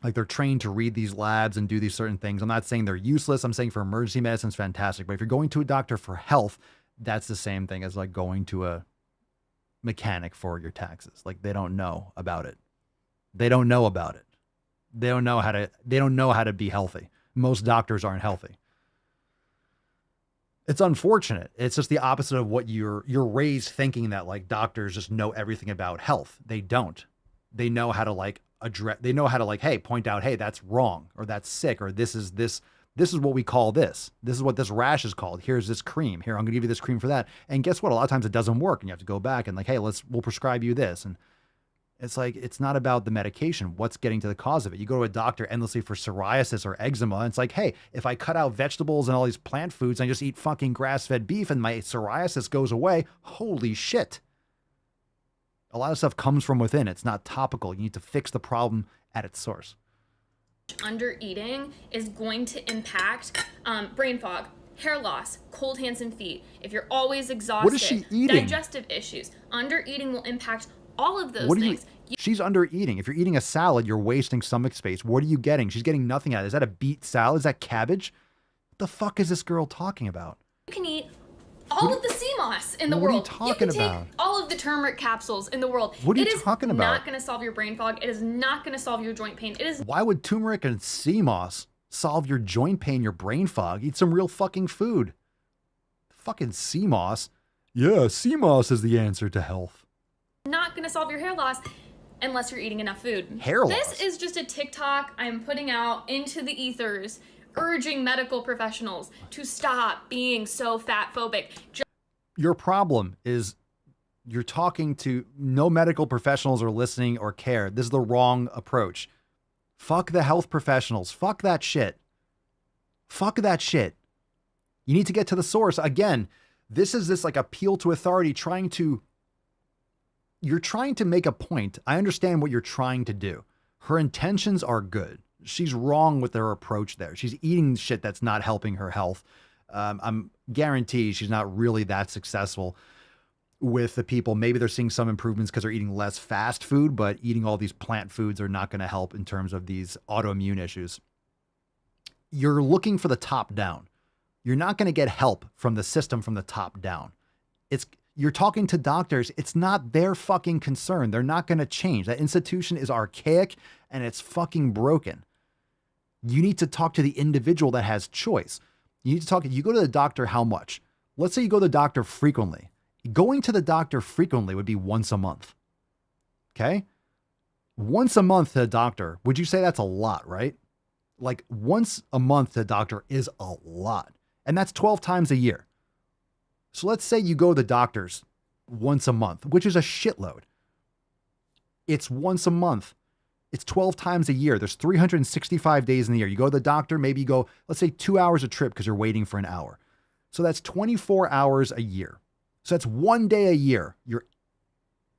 Like, they're trained to read these labs and do these certain things. I'm not saying they're useless. I'm saying for emergency medicine, it's fantastic. But if you're going to a doctor for health, that's the same thing as like going to a mechanic for your taxes. Like, they don't know about it. They don't know about it. They don't know how to be healthy. Most doctors aren't healthy. It's unfortunate. It's just the opposite of what you're raised thinking, that like doctors just know everything about health. They don't. They know how to like address, they know how to like, hey, point out, hey, that's wrong, or that's sick, or this is what we call this. This is what this rash is called. Here's this cream. Here, I'm gonna give you this cream for that. And guess what? A lot of times it doesn't work and you have to go back and like, hey, we'll prescribe you this. And it's like, it's not about the medication. What's getting to the cause of it? You go to a doctor endlessly for psoriasis or eczema. And it's like, hey, if I cut out vegetables and all these plant foods and I just eat fucking grass-fed beef and my psoriasis goes away, holy shit. A lot of stuff comes from within. It's not topical. You need to fix the problem at its source.
Under eating is going to impact brain fog, hair loss, cold hands and feet. If you're always exhausted,
what is she eating?
Digestive issues. Under eating will impact all of those things.
She's under eating. If you're eating a salad, you're wasting stomach space. What are you getting? She's getting nothing out of it. Is that a beet salad? Is that cabbage? What the fuck is this girl talking about?
You can eat all of the sea moss in the world.
What are you talking about?
Take all of the turmeric capsules in the world.
What are you talking about?
It is not going to solve your brain fog. It is not going to solve your joint pain. It is.
Why would turmeric and sea moss solve your joint pain, your brain fog? Eat some real fucking food. Fucking sea moss. Yeah, sea moss is the answer to health.
Not going to solve your hair loss unless you're eating enough food.
Hair loss.
This is just a TikTok I'm putting out into the ethers, urging medical professionals to stop being so fat phobic.
Your problem is you're talking to no medical professionals are listening or care. This is the wrong approach. Fuck the health professionals. Fuck that shit. Fuck that shit. You need to get to the source. Again, this is this like appeal to authority trying to, you're trying to make a point. I understand what you're trying to do. Her intentions are good. She's wrong with her approach there. She's eating shit that's not helping her health. I'm guaranteed she's not really that successful with the people. Maybe they're seeing some improvements because they're eating less fast food, but eating all these plant foods are not going to help in terms of these autoimmune issues. You're looking for the top down. You're not going to get help from the system from the top down. You're talking to doctors. It's not their fucking concern. They're not going to change. That institution is archaic and it's fucking broken. You need to talk to the individual that has choice. You go to the doctor how much? Let's say you go to the doctor frequently. Going to the doctor frequently would be once a month. Okay? Once a month to the doctor. Would you say that's a lot, right? Like once a month to the doctor is a lot. And that's 12 times a year. So let's say you go to the doctors once a month, which is a shitload. It's once a month. It's 12 times a year. There's 365 days in the year. You go to the doctor, maybe you go, let's say 2 hours a trip because you're waiting for an hour. So that's 24 hours a year. So that's 1 day a year. You're,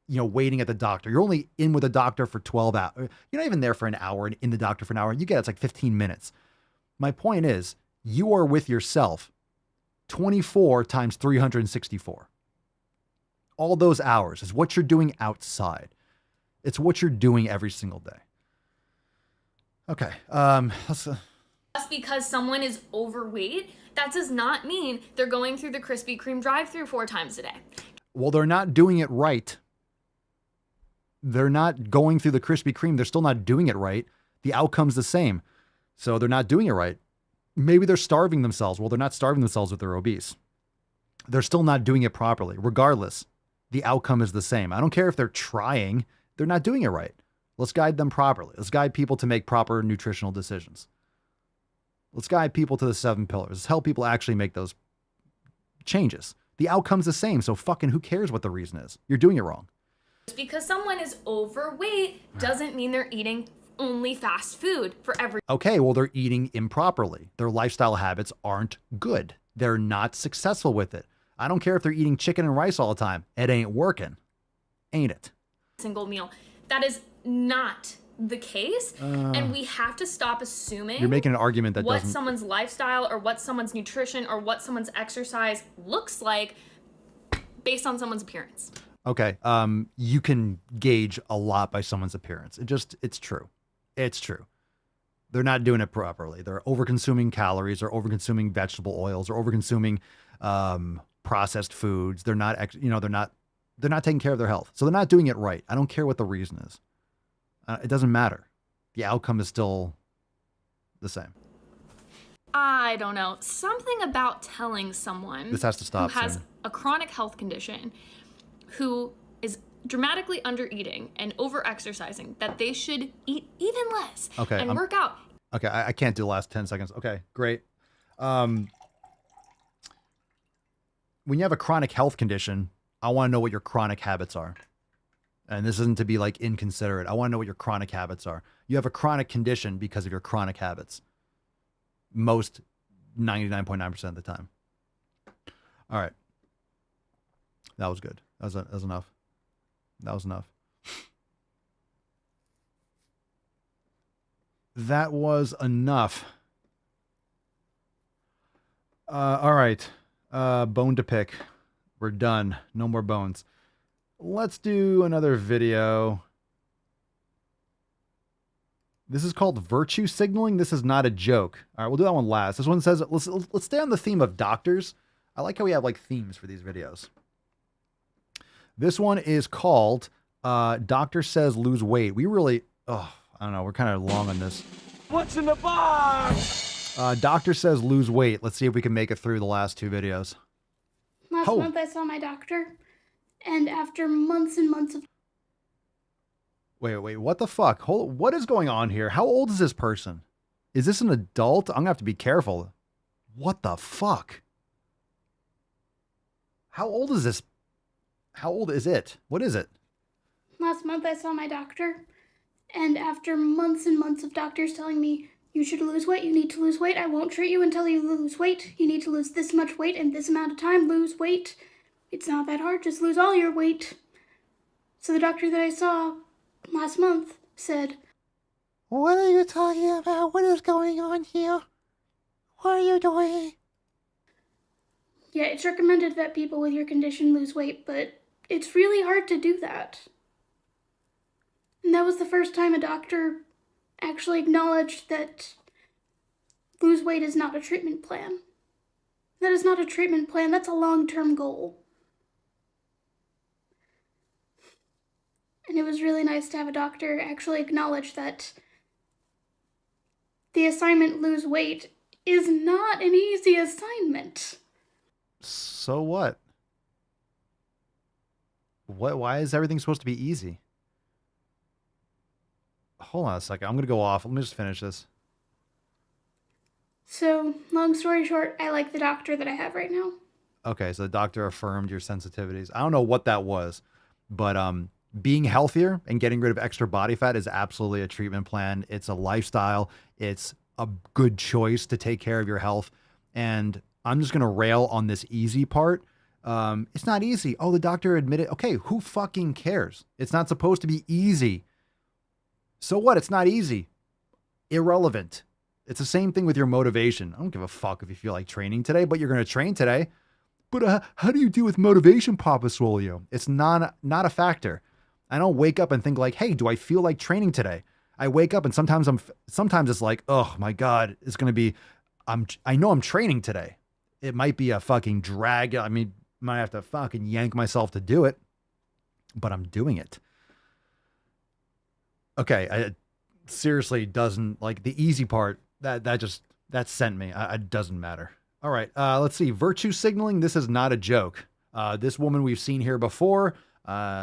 waiting at the doctor. You're only in with the doctor for 12 hours. You're not even there for an hour and in the doctor for an hour. You get it's like 15 minutes. My point is, you are with yourself 24 times 364. All those hours is what you're doing outside. It's what you're doing every single day. Okay.
Just because someone is overweight, that does not mean they're going through the Krispy Kreme drive-thru 4 times a day.
Well, they're not doing it right. They're not going through the Krispy Kreme. They're still not doing it right. The outcome's the same. So they're not doing it right. Maybe they're starving themselves. Well, they're not starving themselves if they're obese. They're still not doing it properly. Regardless, the outcome is the same. I don't care if they're trying. They're not doing it right. Let's guide them properly. Let's guide people to make proper nutritional decisions. Let's guide people to the 7 pillars. Let's help people actually make those changes. The outcome's the same. So fucking who cares what the reason is? You're doing it wrong.
Just because someone is overweight doesn't mean they're eating only fast food for every.
Okay, well, they're eating improperly. Their lifestyle habits aren't good. They're not successful with it. I don't care if they're eating chicken and rice all the time. It ain't working. Ain't it?
Single meal. That is not the case. And we have to stop assuming
you're making an argument that
what
doesn't...
someone's lifestyle or what someone's nutrition or what someone's exercise looks like based on someone's appearance.
Okay. You can gauge a lot by someone's appearance. It's true. It's true. They're not doing it properly. They're over-consuming calories, or over-consuming vegetable oils, or over-consuming processed foods. They're not, they're not taking care of their health. So they're not doing it right. I don't care what the reason is. It doesn't matter. The outcome is still the same.
I don't know. Something about telling someone
this has to stop
who has
soon.
a chronic health condition, who is dramatically under-eating and over-exercising, that they should eat even less and work out.
Okay, I can't do the last 10 seconds. Okay, great. When you have a chronic health condition, I want to know what your chronic habits are. And this isn't to be like inconsiderate. I want to know what your chronic habits are. You have a chronic condition because of your chronic habits. Most 99.9% of the time. All right. That was good. That was enough. That was enough. That was enough. All right. Bone to pick. We're done. No more bones. Let's do another video. This is called virtue signaling. This is not a joke. All right, we'll do that one last. This one says, let's stay on the theme of doctors. I like how we have like themes for these videos. This one is called Doctor Says Lose Weight. We really, I don't know. We're kind of long on this.
What's in the box?
Doctor Says Lose Weight. Let's see if we can make it through the last 2 videos.
Last month I saw my doctor, and after months and months of...
Wait, what the fuck? What is going on here? How old is this person? Is this an adult? I'm gonna have to be careful. What the fuck? How old is this? How old is it? What is it?
Last month I saw my doctor, and after months and months of doctors telling me, you should lose weight, you need to lose weight, I won't treat you until you lose weight, you need to lose this much weight in this amount of time, lose weight. It's not that hard, just lose all your weight. So the doctor that I saw last month said,
"What are you talking about? What is going on here? What are you doing?"
yeah, it's recommended that people with your condition lose weight, but it's really hard to do that. And that was the first time a doctor actually acknowledged that lose weight is not a treatment plan. That is not a treatment plan, that's a long-term goal. And it was really nice to have a doctor actually acknowledge that the assignment lose weight is not an easy assignment.
So what? Why is everything supposed to be easy? Hold on a second. I'm going to go off. Let me just finish this.
So, long story short, I like the doctor that I have right now.
Okay, so the doctor affirmed your sensitivities. I don't know what that was, but being healthier and getting rid of extra body fat is absolutely a treatment plan. It's a lifestyle. It's a good choice to take care of your health. And I'm just going to rail on this easy part. It's not easy. Oh, the doctor admitted. Okay, who fucking cares? It's not supposed to be easy. So what? It's not easy. Irrelevant. It's the same thing with your motivation. I don't give a fuck if you feel like training today, but you're going to train today. But how do you deal with motivation, Papa Swolio? It's not a factor. I don't wake up and think like, hey, do I feel like training today? I wake up and sometimes it's like, oh my God, it's going to be, I know I'm training today. It might be a fucking drag. I mean, might have to fucking yank myself to do it, but I'm doing it. Okay. It seriously doesn't, like, the easy part that sent me. It doesn't matter. All right. Let's see. Virtue signaling. This is not a joke. This woman we've seen here before.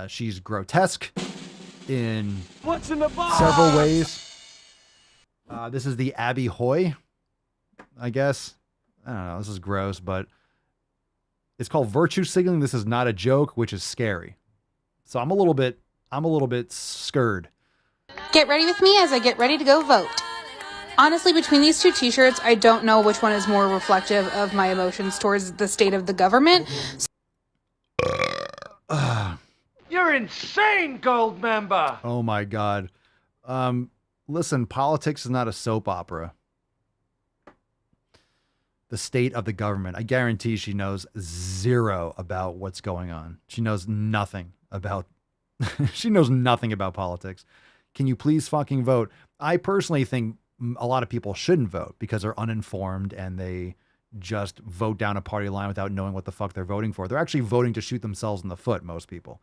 She's grotesque in several ways. This is the Abby Hoy, I guess. I don't know. This is gross, but it's called virtue signaling. This is not a joke, which is scary. So I'm a little bit scared.
Get ready with me as I get ready to go vote. Honestly, between these two t-shirts, I don't know which one is more reflective of my emotions towards the state of the government.
You're insane, gold member.
Oh my God. Listen, politics is not a soap opera. The state of the government. I guarantee she knows zero about what's going on. She knows nothing about politics. Can you please fucking vote? I personally think a lot of people shouldn't vote because they're uninformed and they just vote down a party line without knowing what the fuck they're voting for. They're actually voting to shoot themselves in the foot, most people.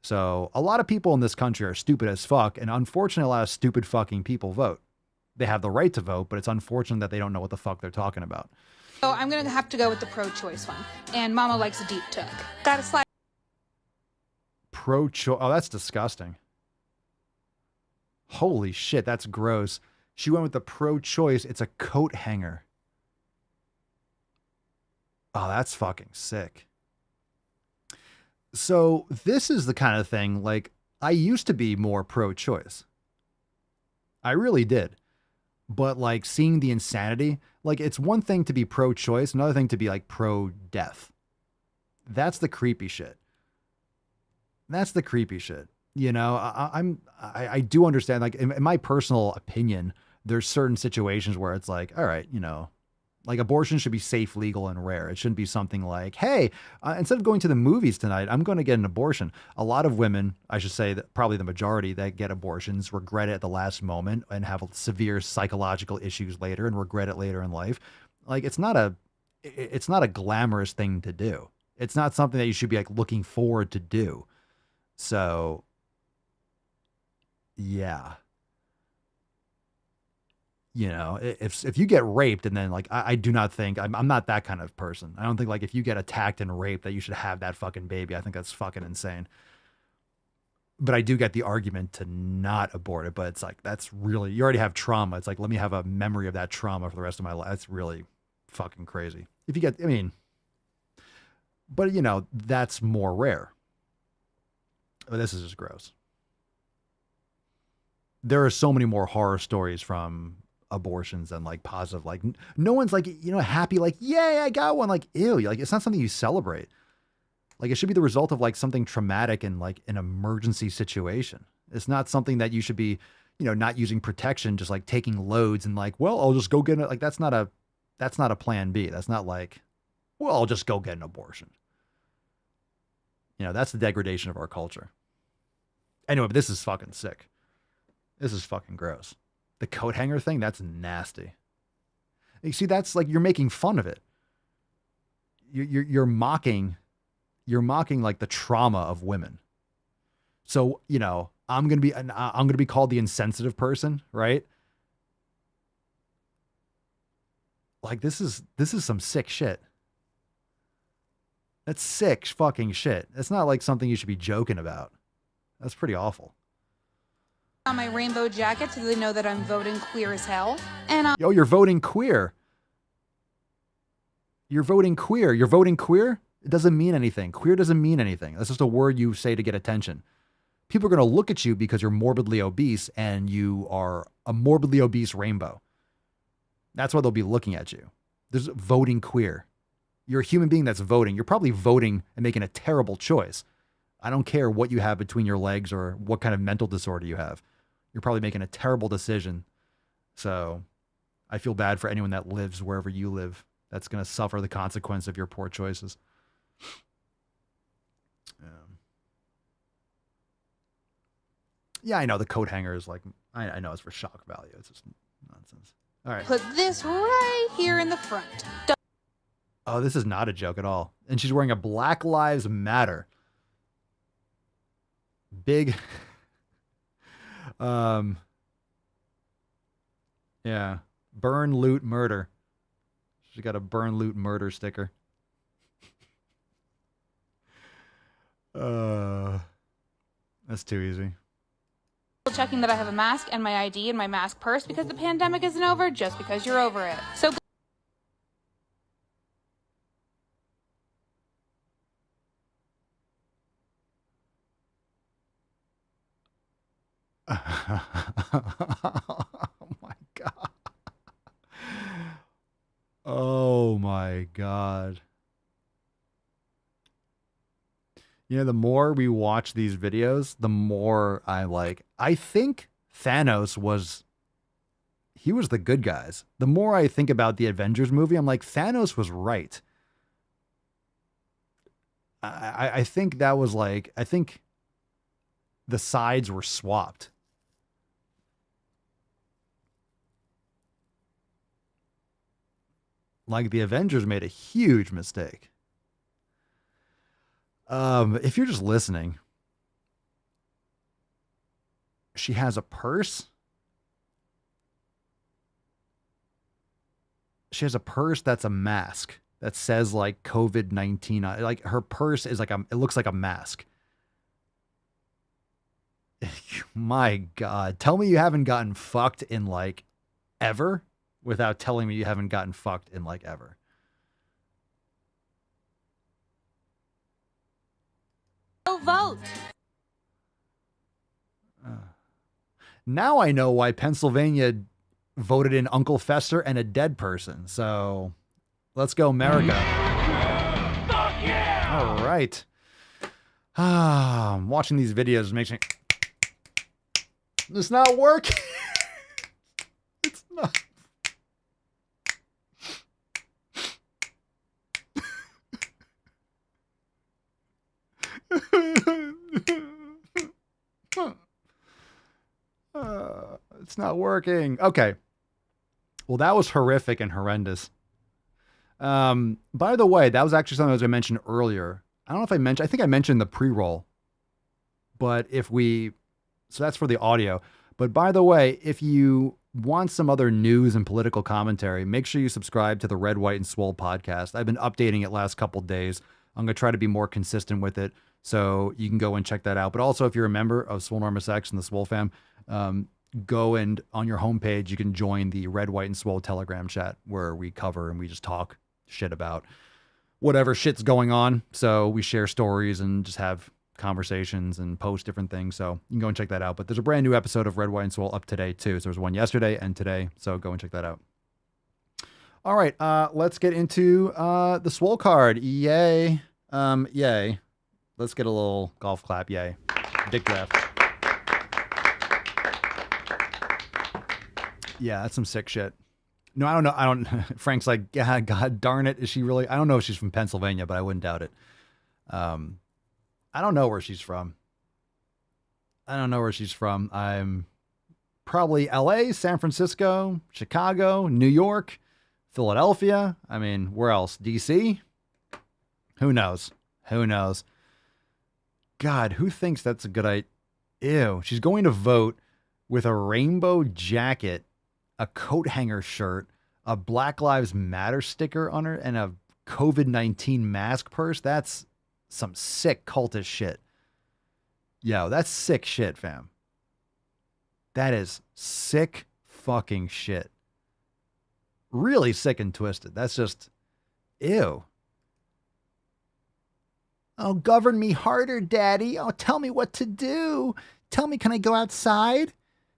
So a lot of people in this country are stupid as fuck, and unfortunately, a lot of stupid fucking people vote. They have the right to vote, but it's unfortunate that they don't know what the fuck they're talking about.
So I'm going to have to go with the pro-choice one. And Mama likes a deep took. Gotta slide.
Pro-choice. Oh, that's disgusting. Holy shit, that's gross. She went with the pro-choice. It's a coat hanger. Oh, that's fucking sick. So this is the kind of thing, like, I used to be more pro-choice. I really did. But, like, seeing the insanity, like, it's one thing to be pro-choice, another thing to be, like, pro-death. That's the creepy shit. That's the creepy shit. You know, I do understand, like, in my personal opinion, there's certain situations where it's like, all right, you know, like, abortion should be safe, legal, and rare. It shouldn't be something like, hey, instead of going to the movies tonight, I'm going to get an abortion. A lot of women, I should say that probably the majority that get abortions regret it at the last moment and have severe psychological issues later and regret it later in life. Like, it's not a glamorous thing to do. It's not something that you should be, like, looking forward to do. So, yeah. You know, if you get raped and then, like, I do not think, I'm not that kind of person. I don't think, like, if you get attacked and raped that you should have that fucking baby. I think that's fucking insane. But I do get the argument to not abort it. But it's like, that's really, you already have trauma. It's like, let me have a memory of that trauma for the rest of my life. That's really fucking crazy. If you get, I mean, but, you know, that's more rare. But this is just gross. There are so many more horror stories from abortions and, like, positive, like, no one's, like, you know, happy, like, yay, I got one. Like, ew, like, it's not something you celebrate. Like it should be the result of like something traumatic and like an emergency situation. It's not something that you should be, not using protection, just like taking loads and like, well, I'll just go get it. Like that's not a plan B. That's not like, well, I'll just go get an abortion. That's the degradation of our culture. Anyway, but this is fucking sick. This is fucking gross. The coat hanger thing, that's nasty. You see, that's like, you're making fun of it. You're mocking like the trauma of women. So, I'm going to be called the insensitive person, right? Like this is some sick shit. That's sick fucking shit. It's not like something you should be joking about. That's pretty awful.
On my rainbow jacket so they know that I'm voting queer as hell. And
Yo, you're voting queer. You're voting queer. You're voting queer? It doesn't mean anything. Queer doesn't mean anything. That's just a word you say to get attention. People are going to look at you because you're morbidly obese and you are a morbidly obese rainbow. That's why they'll be looking at you. There's voting queer. You're a human being that's voting. You're probably voting and making a terrible choice. I don't care what you have between your legs or what kind of mental disorder you have. You're probably making a terrible decision. So I feel bad for anyone that lives wherever you live that's going to suffer the consequence of your poor choices. Yeah, I know the coat hanger is like, I know it's for shock value. It's just nonsense. All right.
put this right here in the front.
Oh, this is not a joke at all. And she's wearing a Black Lives Matter. Big. Yeah. Burn, loot, murder. She got a burn, loot, murder sticker. That's too easy.
Checking that I have a mask and my ID and my mask purse because the pandemic isn't over just because you're over it. So
Oh my God. Oh my God. The more we watch these videos, the more I think Thanos was the good guys. The more I think about the Avengers movie, I'm like, Thanos was right. I think that was like, I think the sides were swapped. Like the Avengers made a huge mistake. If you're just listening, she has a purse. She has a purse that's a mask that says like COVID-19. Like her purse is like it looks like a mask. My God, tell me you haven't gotten fucked in like ever without telling me you haven't gotten fucked in like ever.
go vote.
Now I know why Pennsylvania voted in Uncle Fester and a dead person. So let's go, America.
Fuck yeah!
All right. I'm watching these videos makes me. It's not working. It's not. It's not working. Okay. Well, that was horrific and horrendous. By the way, that was actually something I mentioned earlier. I don't know if I mentioned, I think I mentioned the pre-roll, but so that's for the audio. But by the way, if you want some other news and political commentary, make sure you subscribe to the Red, White, and Swole podcast. I've been updating it last couple days. I'm going to try to be more consistent with it. So you can go and check that out. But also, if you're a member of Swole Normus X and the Swole fam, go and on your homepage, you can join the Red, White, and Swole Telegram chat where we cover and we just talk shit about whatever shit's going on. So we share stories and just have conversations and post different things. So you can go and check that out. But there's a brand new episode of Red, White, and Swole up today too. So there's one yesterday and today. So go and check that out. All right. Let's get into the Swole card. Yay. Yay. Let's get a little golf clap. Yay. Dick draft. Yeah, that's some sick shit. No, I don't know. Frank's like, yeah, God darn it. Is she really? I don't know if she's from Pennsylvania, but I wouldn't doubt it. I don't know where she's from. I'm probably LA, San Francisco, Chicago, New York, Philadelphia. I mean, where else? DC? Who knows? God, who thinks that's a good idea? Ew. She's going to vote with a rainbow jacket, a coat hanger shirt, a Black Lives Matter sticker on her, and a COVID-19 mask purse. That's some sick cultist shit. Yo, that's sick shit, fam. That is sick fucking shit. Really sick and twisted. That's just, ew. Oh, govern me harder, Daddy. Oh, tell me what to do. Tell me, can I go outside?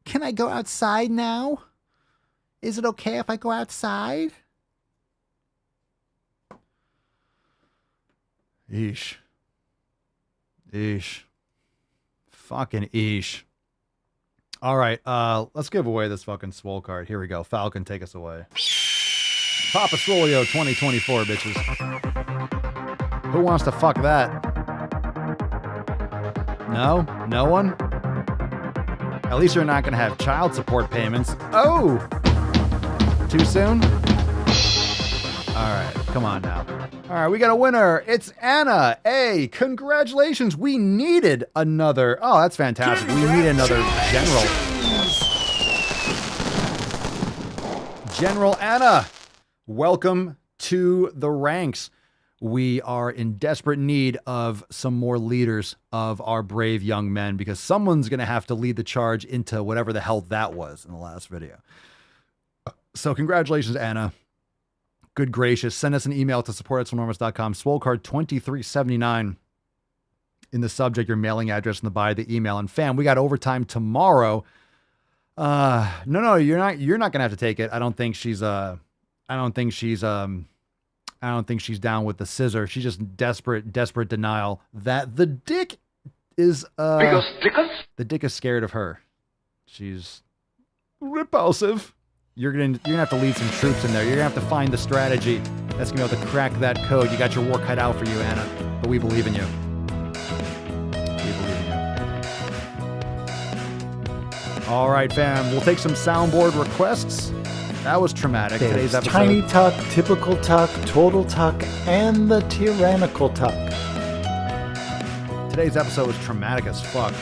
Can I go outside now? Is it okay if I go outside? Eesh. Fucking eesh. All right, let's give away this fucking Swole card. Here we go. Falcon, take us away. Papa Swolio 2024, bitches. Who wants to fuck that? No? No one? At least you're not going to have child support payments. Oh! Too soon? All right, come on now. All right, we got a winner. It's Anna. Hey, congratulations. We needed another. Oh, that's fantastic. We need another general. General Anna, welcome to the ranks. We are in desperate need of some more leaders of our brave young men because someone's going to have to lead the charge into whatever the hell that was in the last video. So congratulations, Anna. Good gracious. Send us an email to support@swolenormous.com. Swolecard 2379 in the subject, your mailing address in the body of the email. And fam, we got overtime tomorrow. No, you're not going to have to take it. I don't think she's down with the scissor. She's just desperate denial that the dick is the dick is scared of her. She's repulsive. You're gonna have to lead some troops in there. You're gonna have to find the strategy that's gonna be able to crack that code. You got your work cut out for you, Anna, but we believe in you. All right, fam. We'll take some soundboard requests. That was traumatic.
There's
Today's episode.
Tiny tuck, typical tuck, total tuck, and the tyrannical tuck.
Today's episode was traumatic as fuck.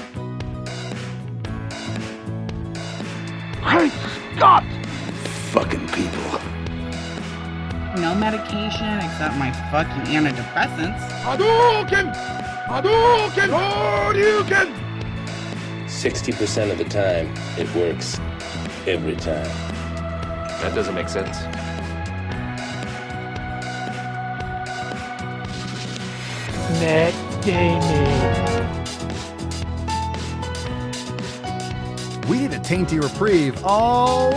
Great Scott! Fucking people.
No medication except my fucking antidepressants.
Hadouken! Hadouken! Hadouken!
60% of the time, it works every time.
That doesn't make sense.
Matt Damon.
We need a tainty reprieve. Oh,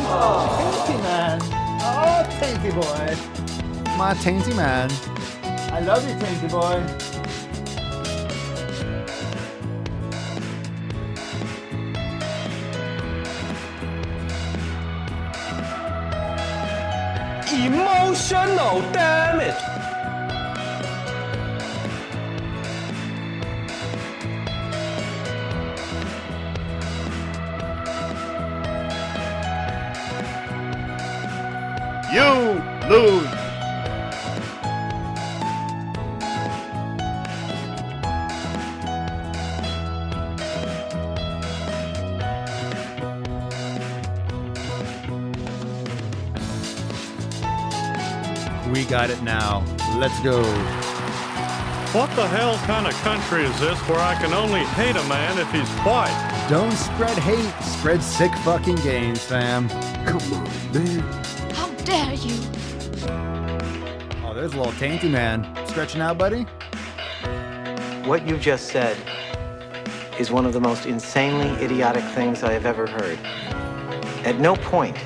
tainty man. Oh, tainty boy.
My tainty man.
I love you, tainty boy.
Emotional damage.
You lose.
We got it now. Let's go.
What the hell kind of country is this where I can only hate a man if he's white?
Don't spread hate. Spread sick fucking gains, fam.
Come on, man.
How dare you?
Oh, there's a little tainty man. Stretching out, buddy?
What you just said is one of the most insanely idiotic things I have ever heard. At no point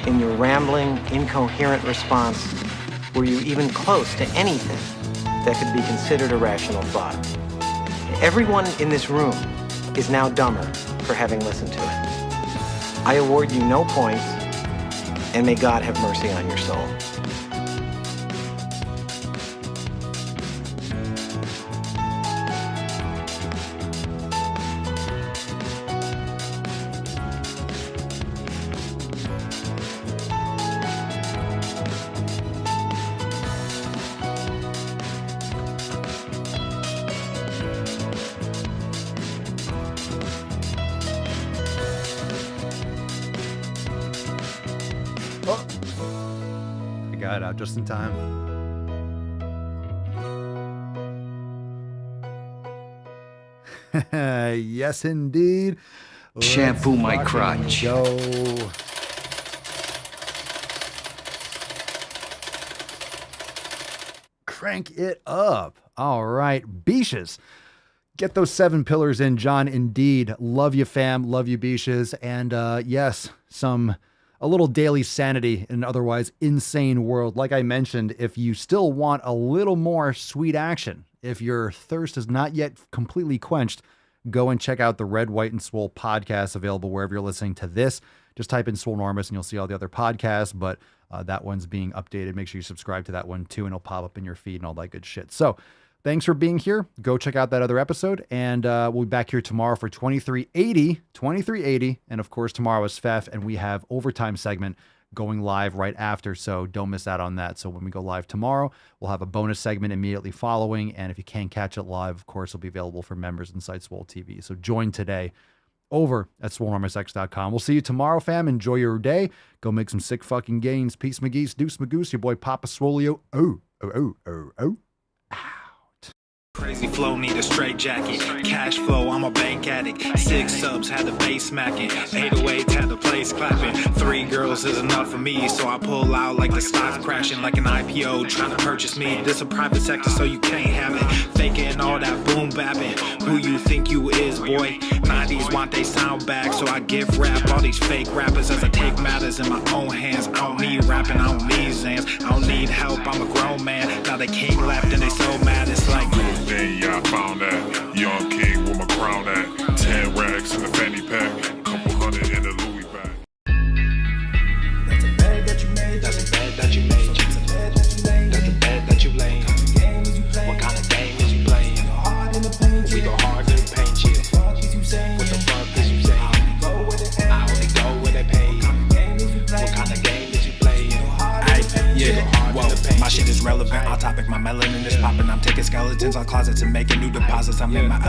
in your rambling, incoherent response were you even close to anything that could be considered a rational thought. Everyone in this room is now dumber for having listened to it. I award you no points, and may God have mercy on your soul.
I got it out just in time. Yes, indeed.
Shampoo my
Let's
crotch.
Go. Crank it up. All right, Beaches. Get those 7 pillars in, John. Indeed. Love you, fam. Love you, Beaches. And yes, a little daily sanity in an otherwise insane world. Like I mentioned, if you still want a little more sweet action, if your thirst is not yet completely quenched, go and check out the Red, White, and Swole podcast, available wherever you're listening to this. Just type in Swolenormous and you'll see all the other podcasts, but that one's being updated. Make sure you subscribe to that one too, and it'll pop up in your feed and all that good shit. So thanks for being here. Go check out that other episode, and we'll be back here tomorrow for 2380. And of course, tomorrow is FEF, and we have overtime segment going live right after, so don't miss out on that. So when we go live tomorrow, we'll have a bonus segment immediately following, and if you can't catch it live, of course, it'll be available for members inside Swole TV. So join today over at swolenormousx.com. We'll see you tomorrow, fam. Enjoy your day. Go make some sick fucking gains. Peace, McGee's, Deuce Magoose, your boy Papa Swolio. Oh.
Crazy flow, need a straight jacket. Cash flow, I'm a bank addict. 6 subs, had the bass smacking. 808, had the place clapping. 3 girls is enough for me, so I pull out like the stock crashing. Like an IPO, trying to purchase me. This a private sector, so you can't have it. Faking all that boom bapping. Who you think you is, boy? 90s want they sound back, so I give rap all these fake rappers as I take matters in my own hands. I don't need rapping, I don't need Zans. I don't need help, I'm a grown man. Now they king left and they so mad, it's like
yeah, I found that. Young king with my crown at. 10 racks in the fanny pack. Couple hundred in the Louis bag.
That's a bed that you made. That's a bed that you made. That's a bed that you laid. What kind of game is you playing? We go hard in the paint shit. What the fuck is you saying? I only go where they pay. What kind of game is you playing? Yeah, whoa, my shit is relevant. On topic, my melanin is popping. I'm taking skeletons on closets and making new deposits. I'm in my